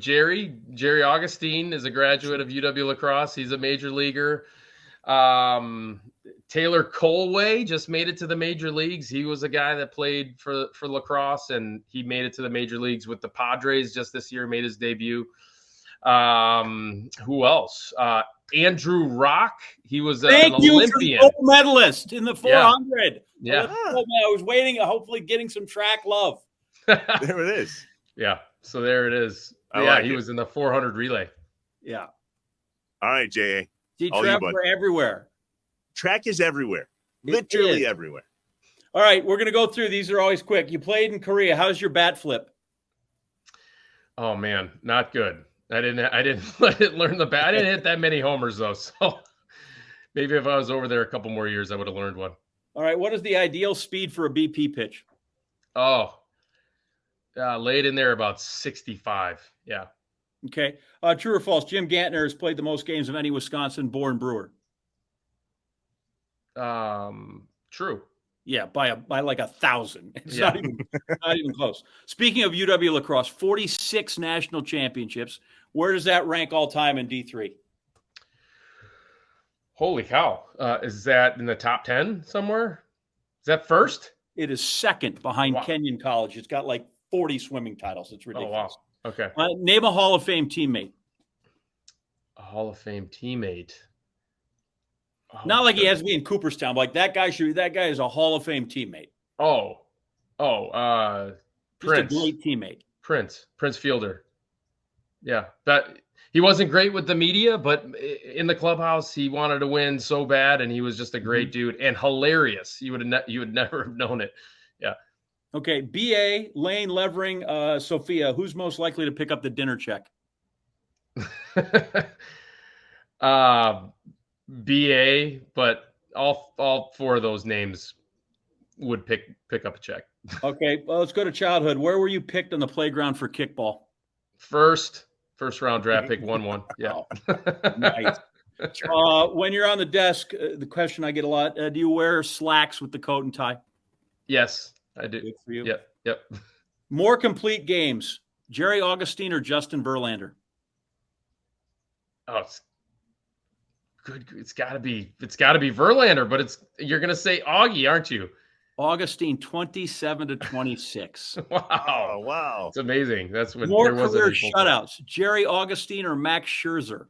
Jerry Augustine is a graduate of UW Lacrosse. He's a major leaguer. Taylor Colway just made it to the major leagues. He was a guy that played for lacrosse, and he made it to the major leagues with the Padres just this year, made his debut. Who else? Andrew Rock. He was an Olympian. Gold medalist in the 400. Yeah. I was waiting, hopefully getting some track love. There it is. Yeah. So there it is. He was in the 400 relay. Yeah. All right, J.A. Trevor, everywhere. Track is everywhere. Literally everywhere. All right, we're going to go through. These are always quick. You played in Korea. How's your bat flip? Oh, man, not good. I didn't learn the bat. I didn't hit that many homers, though. So maybe if I was over there a couple more years, I would have learned one. All right, what is the ideal speed for a BP pitch? Laid in there about 65. Yeah. Okay. True or false? Jim Gantner has played the most games of any Wisconsin-born Brewer. True. Yeah, by like 1,000. It's not even close. Speaking of UW Lacrosse, 46 national championships. Where does that rank all time in D3? Holy cow. Is that in the top 10 somewhere? Is that first? It is second behind Kenyon College. It's got like 40 swimming titles. It's ridiculous. Oh, wow. Okay. Name a Hall of Fame teammate. A Hall of Fame teammate. Not like he has to be in Cooperstown. Like that guy is a Hall of Fame teammate. Prince. Just a great teammate. Prince Fielder. Yeah, that he wasn't great with the media, but in the clubhouse, he wanted to win so bad, and he was just a great dude and hilarious. You would never have known it. Yeah. Okay, BA, Lane, Levering, Sophia. Who's most likely to pick up the dinner check? BA, but all four of those names would pick up a check. Okay, well, let's go to childhood. Where were you picked on the playground for kickball? First. First round draft pick, 1-1. Yeah. Nice. When you're on the desk, the question I get a lot, do you wear slacks with the coat and tie? Yes, I do. Good for you. Yep. More complete games, Jerry Augustine or Justin Verlander? Oh, it's good. It's got to be Verlander, but you're going to say Augie, aren't you? Augustine, 27-26. Wow. Oh, wow. It's amazing. That's what More there was career shutouts, Jerry Augustine or Max Scherzer?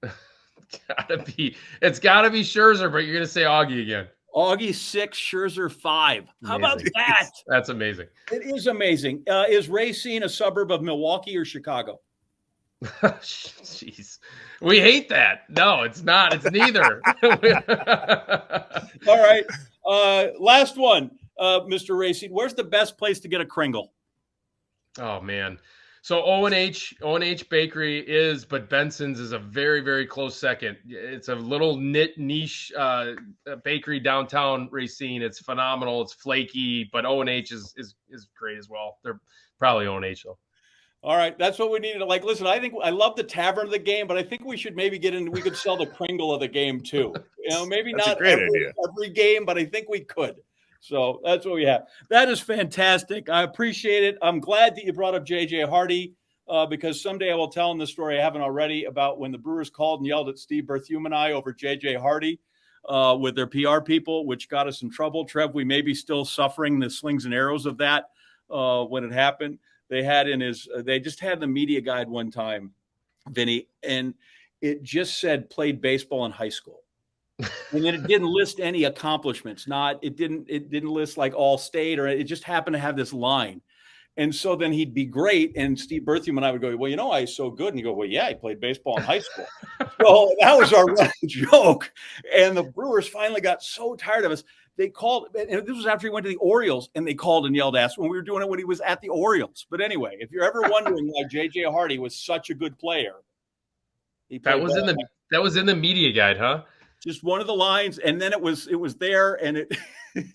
It's gotta be Scherzer, but you're gonna say Augie again. Augie 6, Scherzer 5. How about that? That's amazing. It is amazing. Is Racine a suburb of Milwaukee or Chicago? Jeez. We hate that. No, it's not. It's neither. All right. Last one, Mr. Racine. Where's the best place to get a Kringle? Oh, man. So O&H Bakery but Benson's is a very, very close second. It's a little niche bakery downtown Racine. It's phenomenal. It's flaky, but O&H is great as well. They're probably O&H though. All right, that's what we needed. Like, listen, I love the tavern of the game, but I think we should maybe we could sell the Kringle of the game too. Maybe That's not every game, but I think we could. So that's what we have. That is fantastic. I appreciate it. I'm glad that you brought up J.J. Hardy because someday I will tell him the story I haven't already about when the Brewers called and yelled at Steve Berthiaume and I over J.J. Hardy with their PR people, which got us in trouble. Trev, we may be still suffering the slings and arrows of that when it happened. They just had the media guide one time, Vinny, and it just said played baseball in high school. And then it didn't list any accomplishments. It didn't list like all state, or it just happened to have this line. And so then he'd be great. And Steve Berthiaume and I would go, well, I was so good. And you go, well, yeah, he played baseball in high school. So that was our running joke. And the Brewers finally got so tired of us. They called, and this was after he went to the Orioles, and they called and yelled at us when we were doing it when he was at the Orioles. But anyway, if you're ever wondering why J.J. Hardy was such a good player, that was in the media guide, huh? Just one of the lines, and then it was there, and it.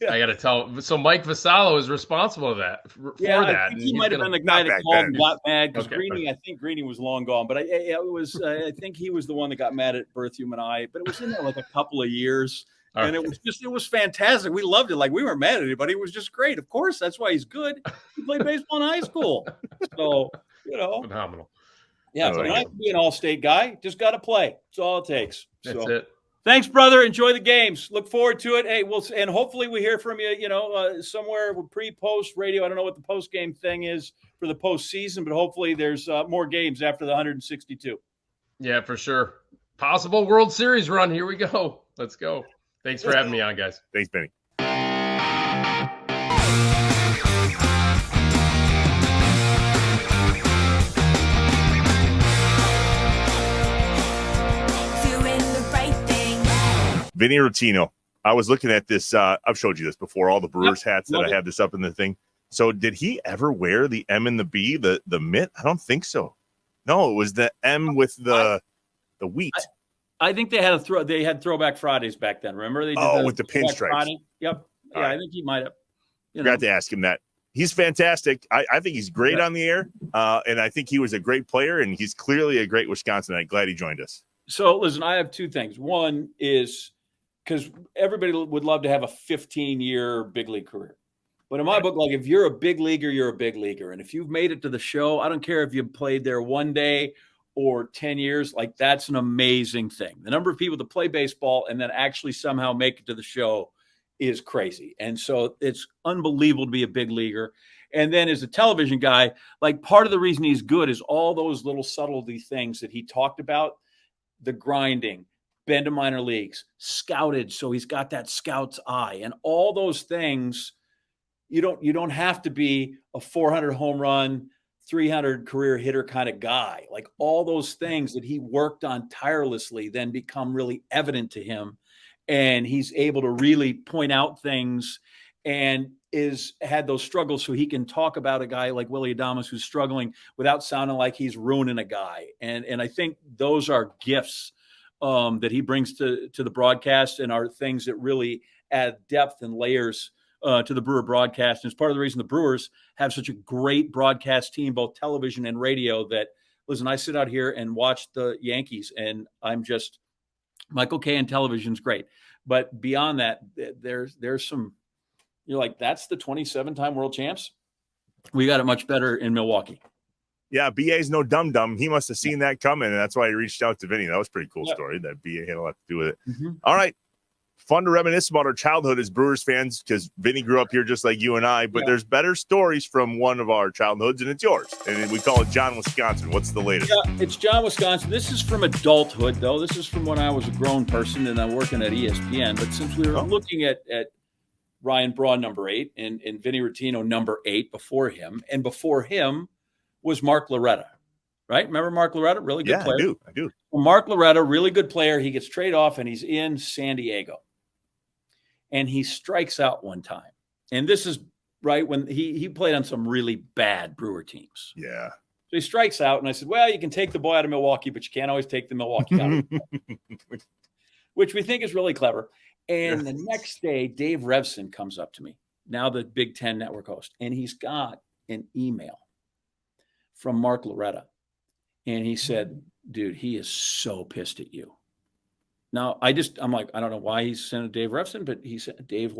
I got to tell. So Mike Vassallo is responsible for that. I think he might have been the guy that called and got mad because I think Greeny was long gone, but I think he was the one that got mad at Berthiaume and I. But it was in there like a couple of years, and it was fantastic. We loved it. Like, we weren't mad at anybody. It was just great. Of course, that's why he's good. He played baseball in high school, so phenomenal. Yeah, so not to be an all-state guy, just got to play. That's all it takes. That's it. Thanks, brother. Enjoy the games. Look forward to it. Hey, and hopefully we hear from you, somewhere pre-post radio. I don't know what the post-game thing is for the postseason, but hopefully there's more games after the 162. Yeah, for sure. Possible World Series run. Here we go. Let's go. Thanks for having me on, guys. Thanks, Benny. Vinny Rottino. I was looking at this. I've showed you this before, all the Brewers hats that I have this up in the thing. So did he ever wear the M and the B, the mitt? I don't think so. No, it was the M with the wheat. I think they had Throwback Fridays back then. Remember? They did with the pinstripes. Yep. Yeah, right. I think he might have. Got to ask him that. He's fantastic. I think he's great on the air, and I think he was a great player, and he's clearly a great Wisconsinite. Glad he joined us. So, listen, I have two things. One is, because everybody would love to have a 15-year big league career. But in my book, like, if you're a big leaguer, you're a big leaguer. And if you've made it to the show, I don't care if you played there one day or 10 years, like, that's an amazing thing. The number of people that play baseball and then actually somehow make it to the show is crazy. And so it's unbelievable to be a big leaguer. And then as a television guy, like, part of the reason he's good is all those little subtlety things that he talked about, the grinding, been to minor leagues, scouted, so he's got that scout's eye, and all those things. You don't have to be a 400 home run, 300 career hitter kind of guy. Like, all those things that he worked on tirelessly then become really evident to him, and he's able to really point out things and had those struggles, so he can talk about a guy like Willy Adames who's struggling without sounding like he's ruining a guy. And I think those are gifts that he brings to the broadcast, and are things that really add depth and layers to the Brewer broadcast. And it's part of the reason the Brewers have such a great broadcast team, both television and radio, that listen, I sit out here and watch the Yankees, and I'm just Michael Caine television's great, but beyond that, there's some. You're like, that's the 27-time world champs. We got it much better in Milwaukee. Yeah, BA's no dum-dum. He must have seen that coming, and that's why he reached out to Vinny. That was a pretty cool story that BA had a lot to do with it. Mm-hmm. All right. Fun to reminisce about our childhood as Brewers fans because Vinny grew up here just like you and I, but there's better stories from one of our childhoods, and it's yours. And we call it John, Wisconsin. What's the latest? Yeah, it's John, Wisconsin. This is from adulthood, though. This is from when I was a grown person and I'm working at ESPN. But since we were looking at Ryan Braun, number 8, and Vinny Rottino, number 8 before him, and before him was Mark Loretta, right? Remember Mark Loretta? Really good player. I do. Well, Mark Loretta, really good player. He gets traded off, and he's in San Diego. And he strikes out one time. And this is right when he played on some really bad Brewer teams. Yeah. So he strikes out, and I said, well, you can take the boy out of Milwaukee, but you can't always take the Milwaukee out of Milwaukee, which we think is really clever. And the next day, Dave Revson comes up to me, now the Big Ten Network host, and he's got an email from Mark Loretta. And he said, dude, he is so pissed at you. Now, I'm like, I don't know why he sent it to Dave Revson, but he said, Dave,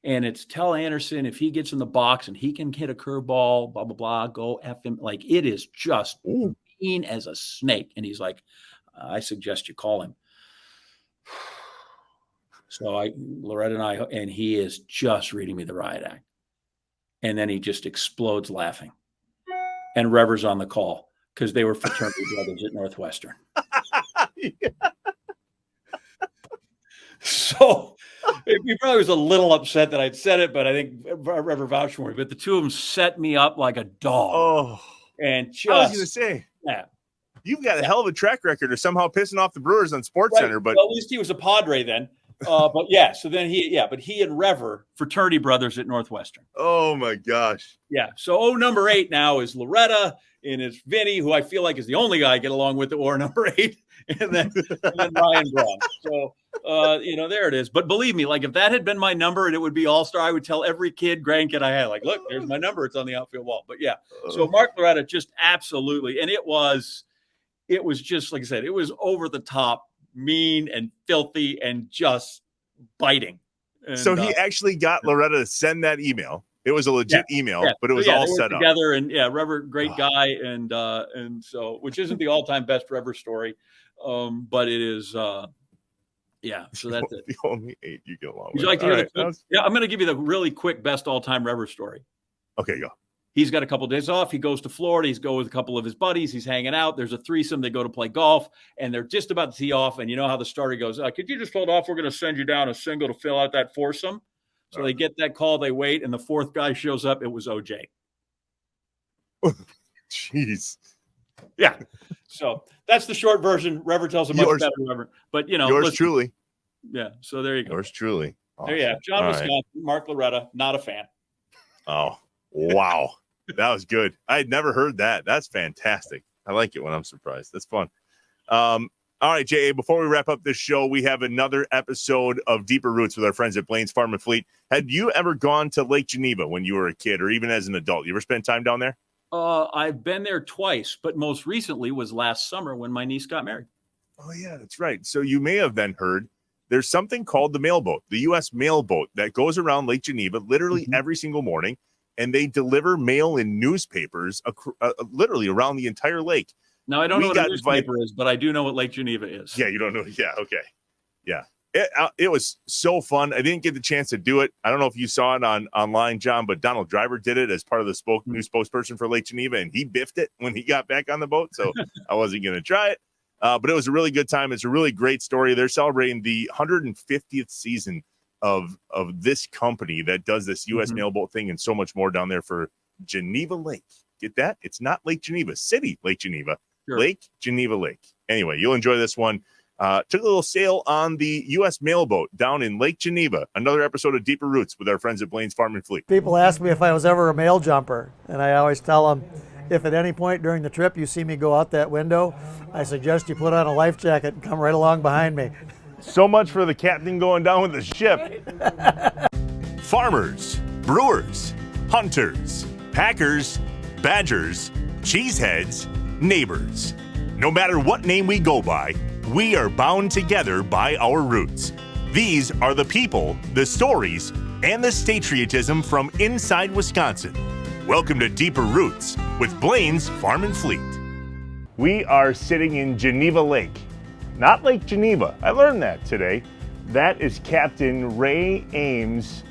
and it's tell Anderson if he gets in the box and he can hit a curveball, blah, blah, blah, go F him. Like, it is just mean as a snake. And he's like, I suggest you call him. So Loretta and he is just reading me the riot act. And then he just explodes laughing. And Rever's on the call because they were fraternity brothers at Northwestern. So he probably was a little upset that I'd said it, but I think Rever vouched for me. But the two of them set me up like a dog. Oh, and just, I was going to say, you've got a hell of a track record of somehow pissing off the Brewers on SportsCenter. But well, at least he was a Padre then. But yeah, so then he and Rever, fraternity brothers at Northwestern. Oh my gosh. Yeah. So number 8 now is Loretta, and it's Vinny, who I feel like is the only guy I get along with, or number 8, and then Ryan Braun. So there it is. But believe me, like if that had been my number and it would be all-star, I would tell every kid, grandkid I had, like, look, there's my number. It's on the outfield wall. But yeah. So Mark Loretta just absolutely, and it was just, like I said, it was over the top, mean and filthy and just biting. And, so he actually got Loretta to send that email. It was a legit email, but it was all set up together. And Rever, great guy, and so which isn't the all-time best Rever story, but it is. So that's it. The only 8 you get along with. Would you like to hear I'm going to give you the really quick best all-time Rever story. Okay, go. He's got a couple of days off. He goes to Florida. He's going with a couple of his buddies. He's hanging out. There's a threesome. They go to play golf, and they're just about to tee off. And you know how the story goes. Could you just hold off? We're going to send you down a single to fill out that foursome. So they get that call. They wait, and the 4th guy shows up. It was OJ. Jeez. Yeah. So that's the short version. Rever tells a much better Rever. But, yours truly. Yeah. So there you go. Yours truly. Awesome. There you have John, Wisconsin, Mark Loretta, not a fan. Oh, wow. That was good. I had never heard that. That's fantastic. I like it when I'm surprised. That's fun. All right, J.A., before we wrap up this show, we have another episode of Deeper Roots with our friends at Blaine's Farm and Fleet. Had you ever gone to Lake Geneva when you were a kid or even as an adult? You ever spent time down there? I've been there twice, but most recently was last summer when my niece got married. Oh, yeah, that's right. So you may have then heard there's something called the mailboat, the U.S. mailboat that goes around Lake Geneva literally every single morning. And they deliver mail in newspapers literally around the entire lake. Now, I don't know what a newspaper is, but I do know what Lake Geneva is. Yeah, you don't know. Yeah, okay. Yeah. It was so fun. I didn't get the chance to do it. I don't know if you saw it online, John, but Donald Driver did it as part of the new spokesperson for Lake Geneva, and he biffed it when he got back on the boat, so I wasn't going to try it. But it was a really good time. It's a really great story. They're celebrating the 150th season of this company that does this U.S. mailboat thing and so much more down there for Geneva Lake. Get that? It's not Lake Geneva City, Lake Geneva, Lake Geneva Lake. Anyway, you'll enjoy this one. Took a little sail on the U.S. mailboat down in Lake Geneva. Another episode of Deeper Roots with our friends at Blaine's Farm and Fleet. People ask me if I was ever a mail jumper, and I always tell them, if at any point during the trip you see me go out that window, I suggest you put on a life jacket and come right along behind me. So much for the captain going down with the ship. Farmers, brewers, hunters, packers, badgers, cheeseheads, neighbors. No matter what name we go by, we are bound together by our roots. These are the people, the stories, and the patriotism from inside Wisconsin. Welcome to Deeper Roots with Blaine's Farm and Fleet. We are sitting in Geneva Lake, not Lake Geneva. I learned that today. That is Captain Ray Ames,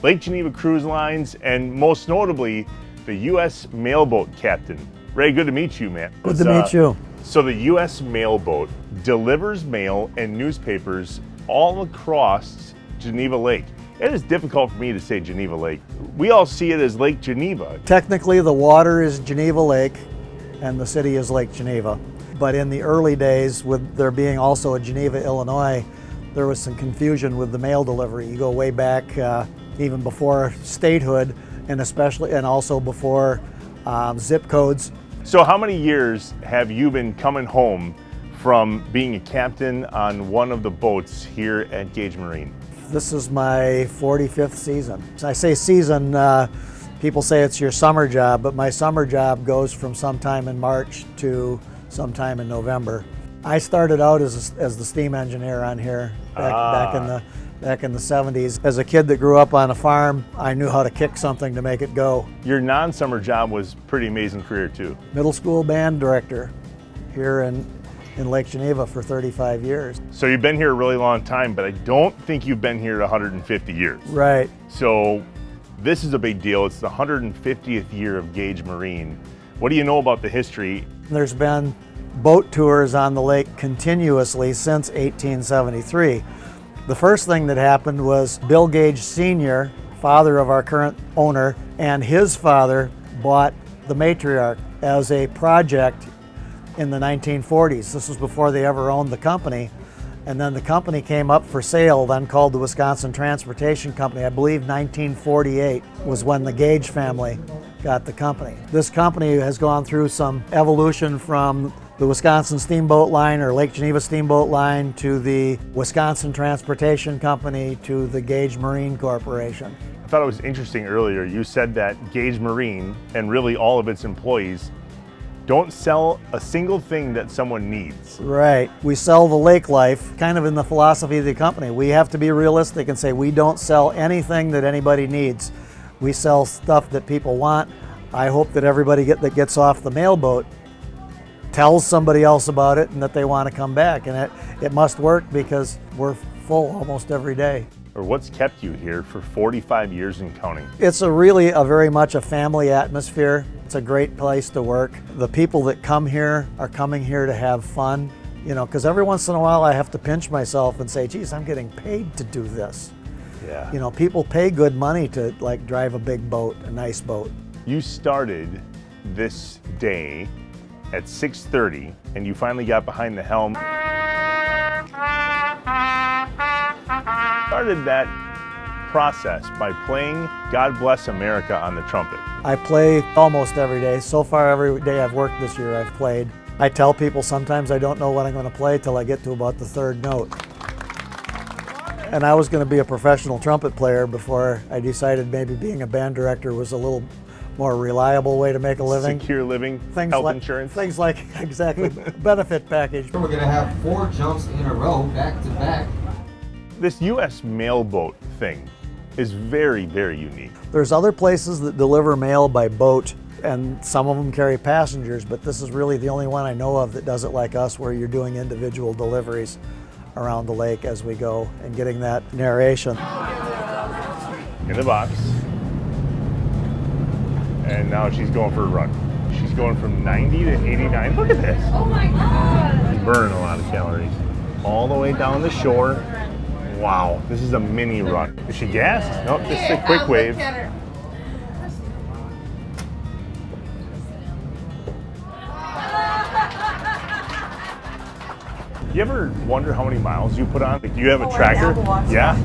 Lake Geneva Cruise Lines, and most notably, the U.S. mailboat captain. Ray, good to meet you, man. Good to meet you. So the U.S. mailboat delivers mail and newspapers all across Geneva Lake. It is difficult for me to say Geneva Lake. We all see it as Lake Geneva. Technically, the water is Geneva Lake, and the city is Lake Geneva. But in the early days, with there being also a Geneva, Illinois, there was some confusion with the mail delivery. You go way back, even before statehood, and also before zip codes. So how many years have you been coming home from being a captain on one of the boats here at Gage Marine? This is my 45th season. I say season, people say it's your summer job, but my summer job goes from sometime in March to sometime in November. I started out as the steam engineer on here back in the 70s. As a kid that grew up on a farm, I knew how to kick something to make it go. Your non-summer job was pretty amazing career too. Middle school band director here in Lake Geneva for 35 years. So you've been here a really long time, but I don't think you've been here 150 years. Right. So this is a big deal. It's the 150th year of Gage Marine. What do you know about the history? There's been boat tours on the lake continuously since 1873. The first thing that happened was Bill Gage Sr., father of our current owner, and his father bought the Matriarch as a project in the 1940s. This was before they ever owned the company. And then the company came up for sale, then called the Wisconsin Transportation Company. I believe 1948 was when the Gage family got the company. This company has gone through some evolution from the Wisconsin Steamboat Line or Lake Geneva Steamboat Line to the Wisconsin Transportation Company to the Gage Marine Corporation. I thought it was interesting earlier, you said that Gage Marine and really all of its employees don't sell a single thing that someone needs. Right. We sell the lake life, kind of in the philosophy of the company. We have to be realistic and say we don't sell anything that anybody needs. We sell stuff that people want. I hope that everybody that gets off the mailboat tells somebody else about it and that they want to come back. And it must work because we're full almost every day. Or what's kept you here for 45 years and counting? It's very much a family atmosphere. It's a great place to work. The people that come here are coming here to have fun, because every once in a while I have to pinch myself and say, geez, I'm getting paid to do this. Yeah. People pay good money to drive a big boat, a nice boat. You started this day at 6:30 and you finally got behind the helm. Started that process by playing God Bless America on the trumpet. I play almost every day. So far, every day I've worked this year, I've played. I tell people sometimes I don't know what I'm going to play till I get to about the third note. And I was going to be a professional trumpet player before I decided maybe being a band director was a little more reliable way to make a living. Secure living, health insurance. Things like, exactly, benefit package. We're going to have 4 jumps in a row, back to back. This U.S. mailboat thing is very, very unique. There's other places that deliver mail by boat, and some of them carry passengers, but this is really the only one I know of that does it like us, where you're doing individual deliveries around the lake as we go and getting that narration. In the box. And now she's going for a run. She's going from 90 to 89. Look at this. Oh my God. She's burning a lot of calories. All the way down the shore. Wow, this is a mini run. Is she gassed? Nope, just a quick wave. You ever wonder how many miles you put on? Like, do you have a tracker? Yeah?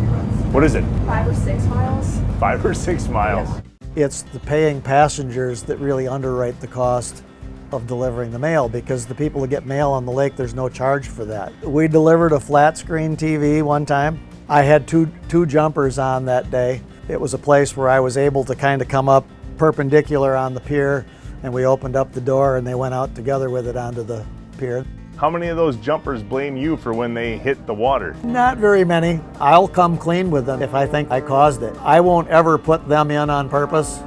What is it? 5 or 6 miles. 5 or 6 miles. It's the paying passengers that really underwrite the cost of delivering the mail, because the people that get mail on the lake, there's no charge for that. We delivered a flat screen TV one time. I had two jumpers on that day. It was a place where I was able to kind of come up perpendicular on the pier and we opened up the door and they went out together with it onto the pier. How many of those jumpers blame you for when they hit the water? Not very many. I'll come clean with them if I think I caused it. I won't ever put them in on purpose.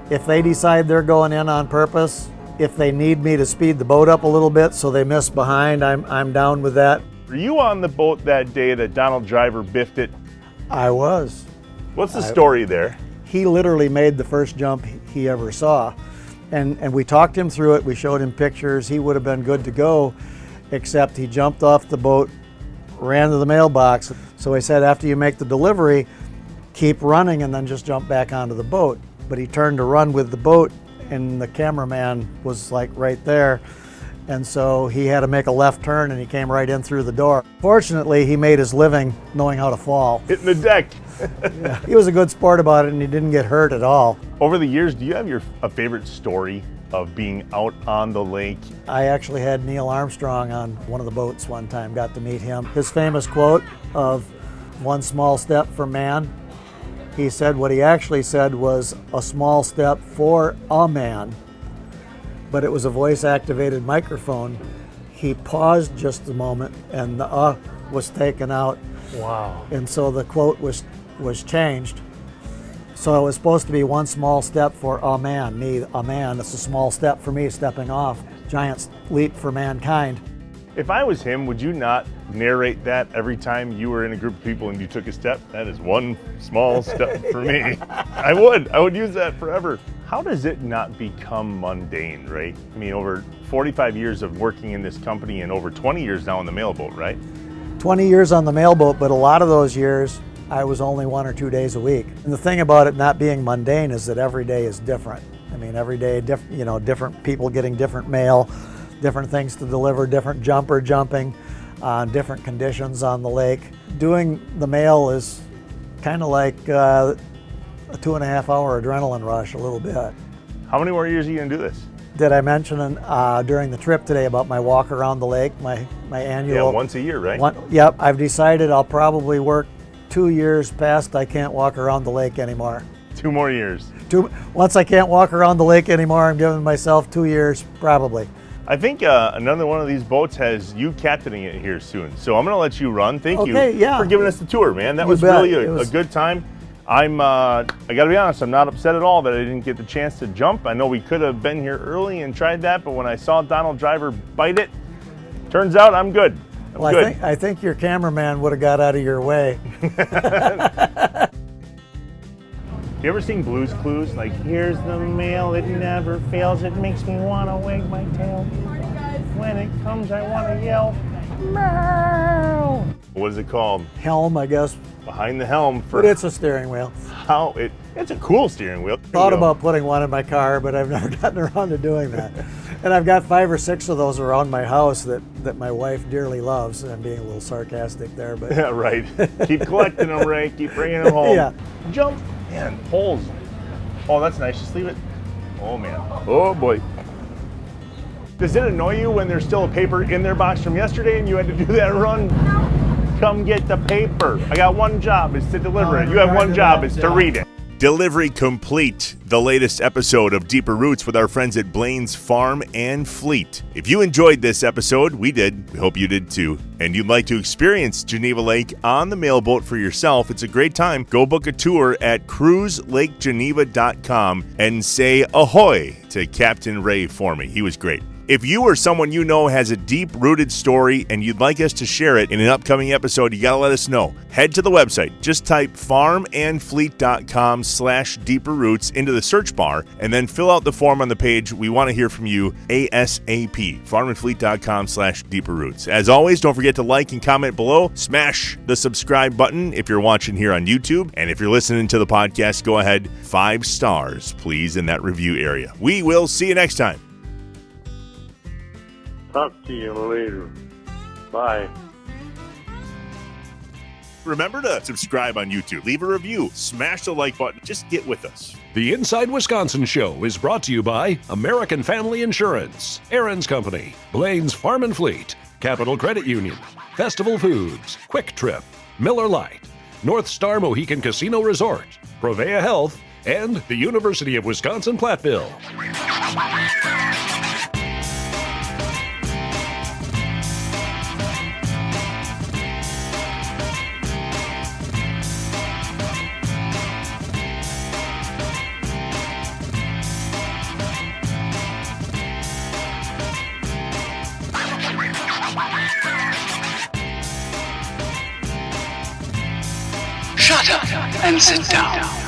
If they decide they're going in on purpose, if they need me to speed the boat up a little bit so they miss behind, I'm down with that. Were you on the boat that day that Donald Driver biffed it? I was. What's the story there? He literally made the first jump he ever saw. And we talked him through it. We showed him pictures. He would have been good to go, except he jumped off the boat, ran to the mailbox. So I said, after you make the delivery, keep running and then just jump back onto the boat. But he turned to run with the boat and the cameraman was like right there. And so he had to make a left turn and he came right in through the door. Fortunately, he made his living knowing how to fall. Hitting the deck. Yeah, he was a good sport about it and he didn't get hurt at all. Over the years, do you have a favorite story of being out on the lake? I actually had Neil Armstrong on one of the boats one time, got to meet him. His famous quote of "one small step for man," he said what he actually said was a small step for a man, but it was a voice-activated microphone. He paused just a moment and the was taken out. Wow. And so the quote was changed. So it was supposed to be one small step for a man, me, a man. It's a small step for me stepping off. Giant leap for mankind. If I was him, would you not narrate that every time you were in a group of people and you took a step? That is one small step for me. I would use that forever. How does it not become mundane, right? I mean, over 45 years of working in this company and over 20 years now on the mailboat, right? 20 years on the mailboat, but a lot of those years I was only 1 or 2 days a week. And the thing about it not being mundane is that every day is different. I mean, every day, different people getting different mail, different things to deliver, different jumper jumping, different conditions on the lake. Doing the mail is kind of like a 2.5-hour adrenaline rush a little bit. How many more years are you gonna do this? Did I mention during the trip today about my walk around the lake, my annual? Yeah, once a year, right? Yep, I've decided I'll probably work 2 years past I can't walk around the lake anymore. 2 more years. Once I can't walk around the lake anymore, I'm giving myself 2 years, probably. I think another one of these boats has you captaining it here soon. So I'm gonna let you run. Thank you for giving us the tour, man. That was really a good time. I gotta be honest, I'm not upset at all that I didn't get the chance to jump. I know we could have been here early and tried that, but when I saw Donald Driver bite it, turns out I'm good. I'm good. I think your cameraman would have got out of your way. You ever seen Blue's Clues? Like, here's the mail, it never fails, it makes me want to wag my tail. When it comes, I want to yell, meow. What is it called? Helm, I guess. Behind the helm. But it's a steering wheel. It's a cool steering wheel. Thought about putting one in my car, but I've never gotten around to doing that. And I've got 5 or 6 of those around my house that my wife dearly loves. I'm being a little sarcastic there, but yeah, right. Keep collecting them, Ray. Keep bringing them home. Yeah. Jump. Man, holes. Oh, that's nice. Just leave it. Oh, man. Oh, boy. Does it annoy you when there's still a paper in their box from yesterday and you had to do that run? No. Come get the paper. I got one job. It's to deliver it. You have one job. It's to read it. Delivery complete. The latest episode of Deeper Roots with our friends at Blaine's Farm and Fleet. If you enjoyed this episode, we did. We hope you did too. And you'd like to experience Geneva Lake on the mailboat for yourself, it's a great time. Go book a tour at cruiselakegeneva.com and say ahoy to Captain Ray for me. He was great. If you or someone you know has a deep-rooted story and you'd like us to share it in an upcoming episode, you gotta let us know. Head to the website. Just type farmandfleet.com/deeperroots into the search bar and then fill out the form on the page. We want to hear from you ASAP. farmandfleet.com/deeperroots. As always, don't forget to like and comment below. Smash the subscribe button if you're watching here on YouTube. And if you're listening to the podcast, go ahead. 5 stars, please, in that review area. We will see you next time. Talk to you later. Bye. Remember to subscribe on YouTube, leave a review, smash the like button, just get with us. The Inside Wisconsin Show is brought to you by American Family Insurance, Aaron's Company, Blaine's Farm and Fleet, Capital Credit Union, Festival Foods, Quick Trip, Miller Lite, North Star Mohican Casino Resort, Provea Health, and the University of Wisconsin-Platteville. Shut up and sit down.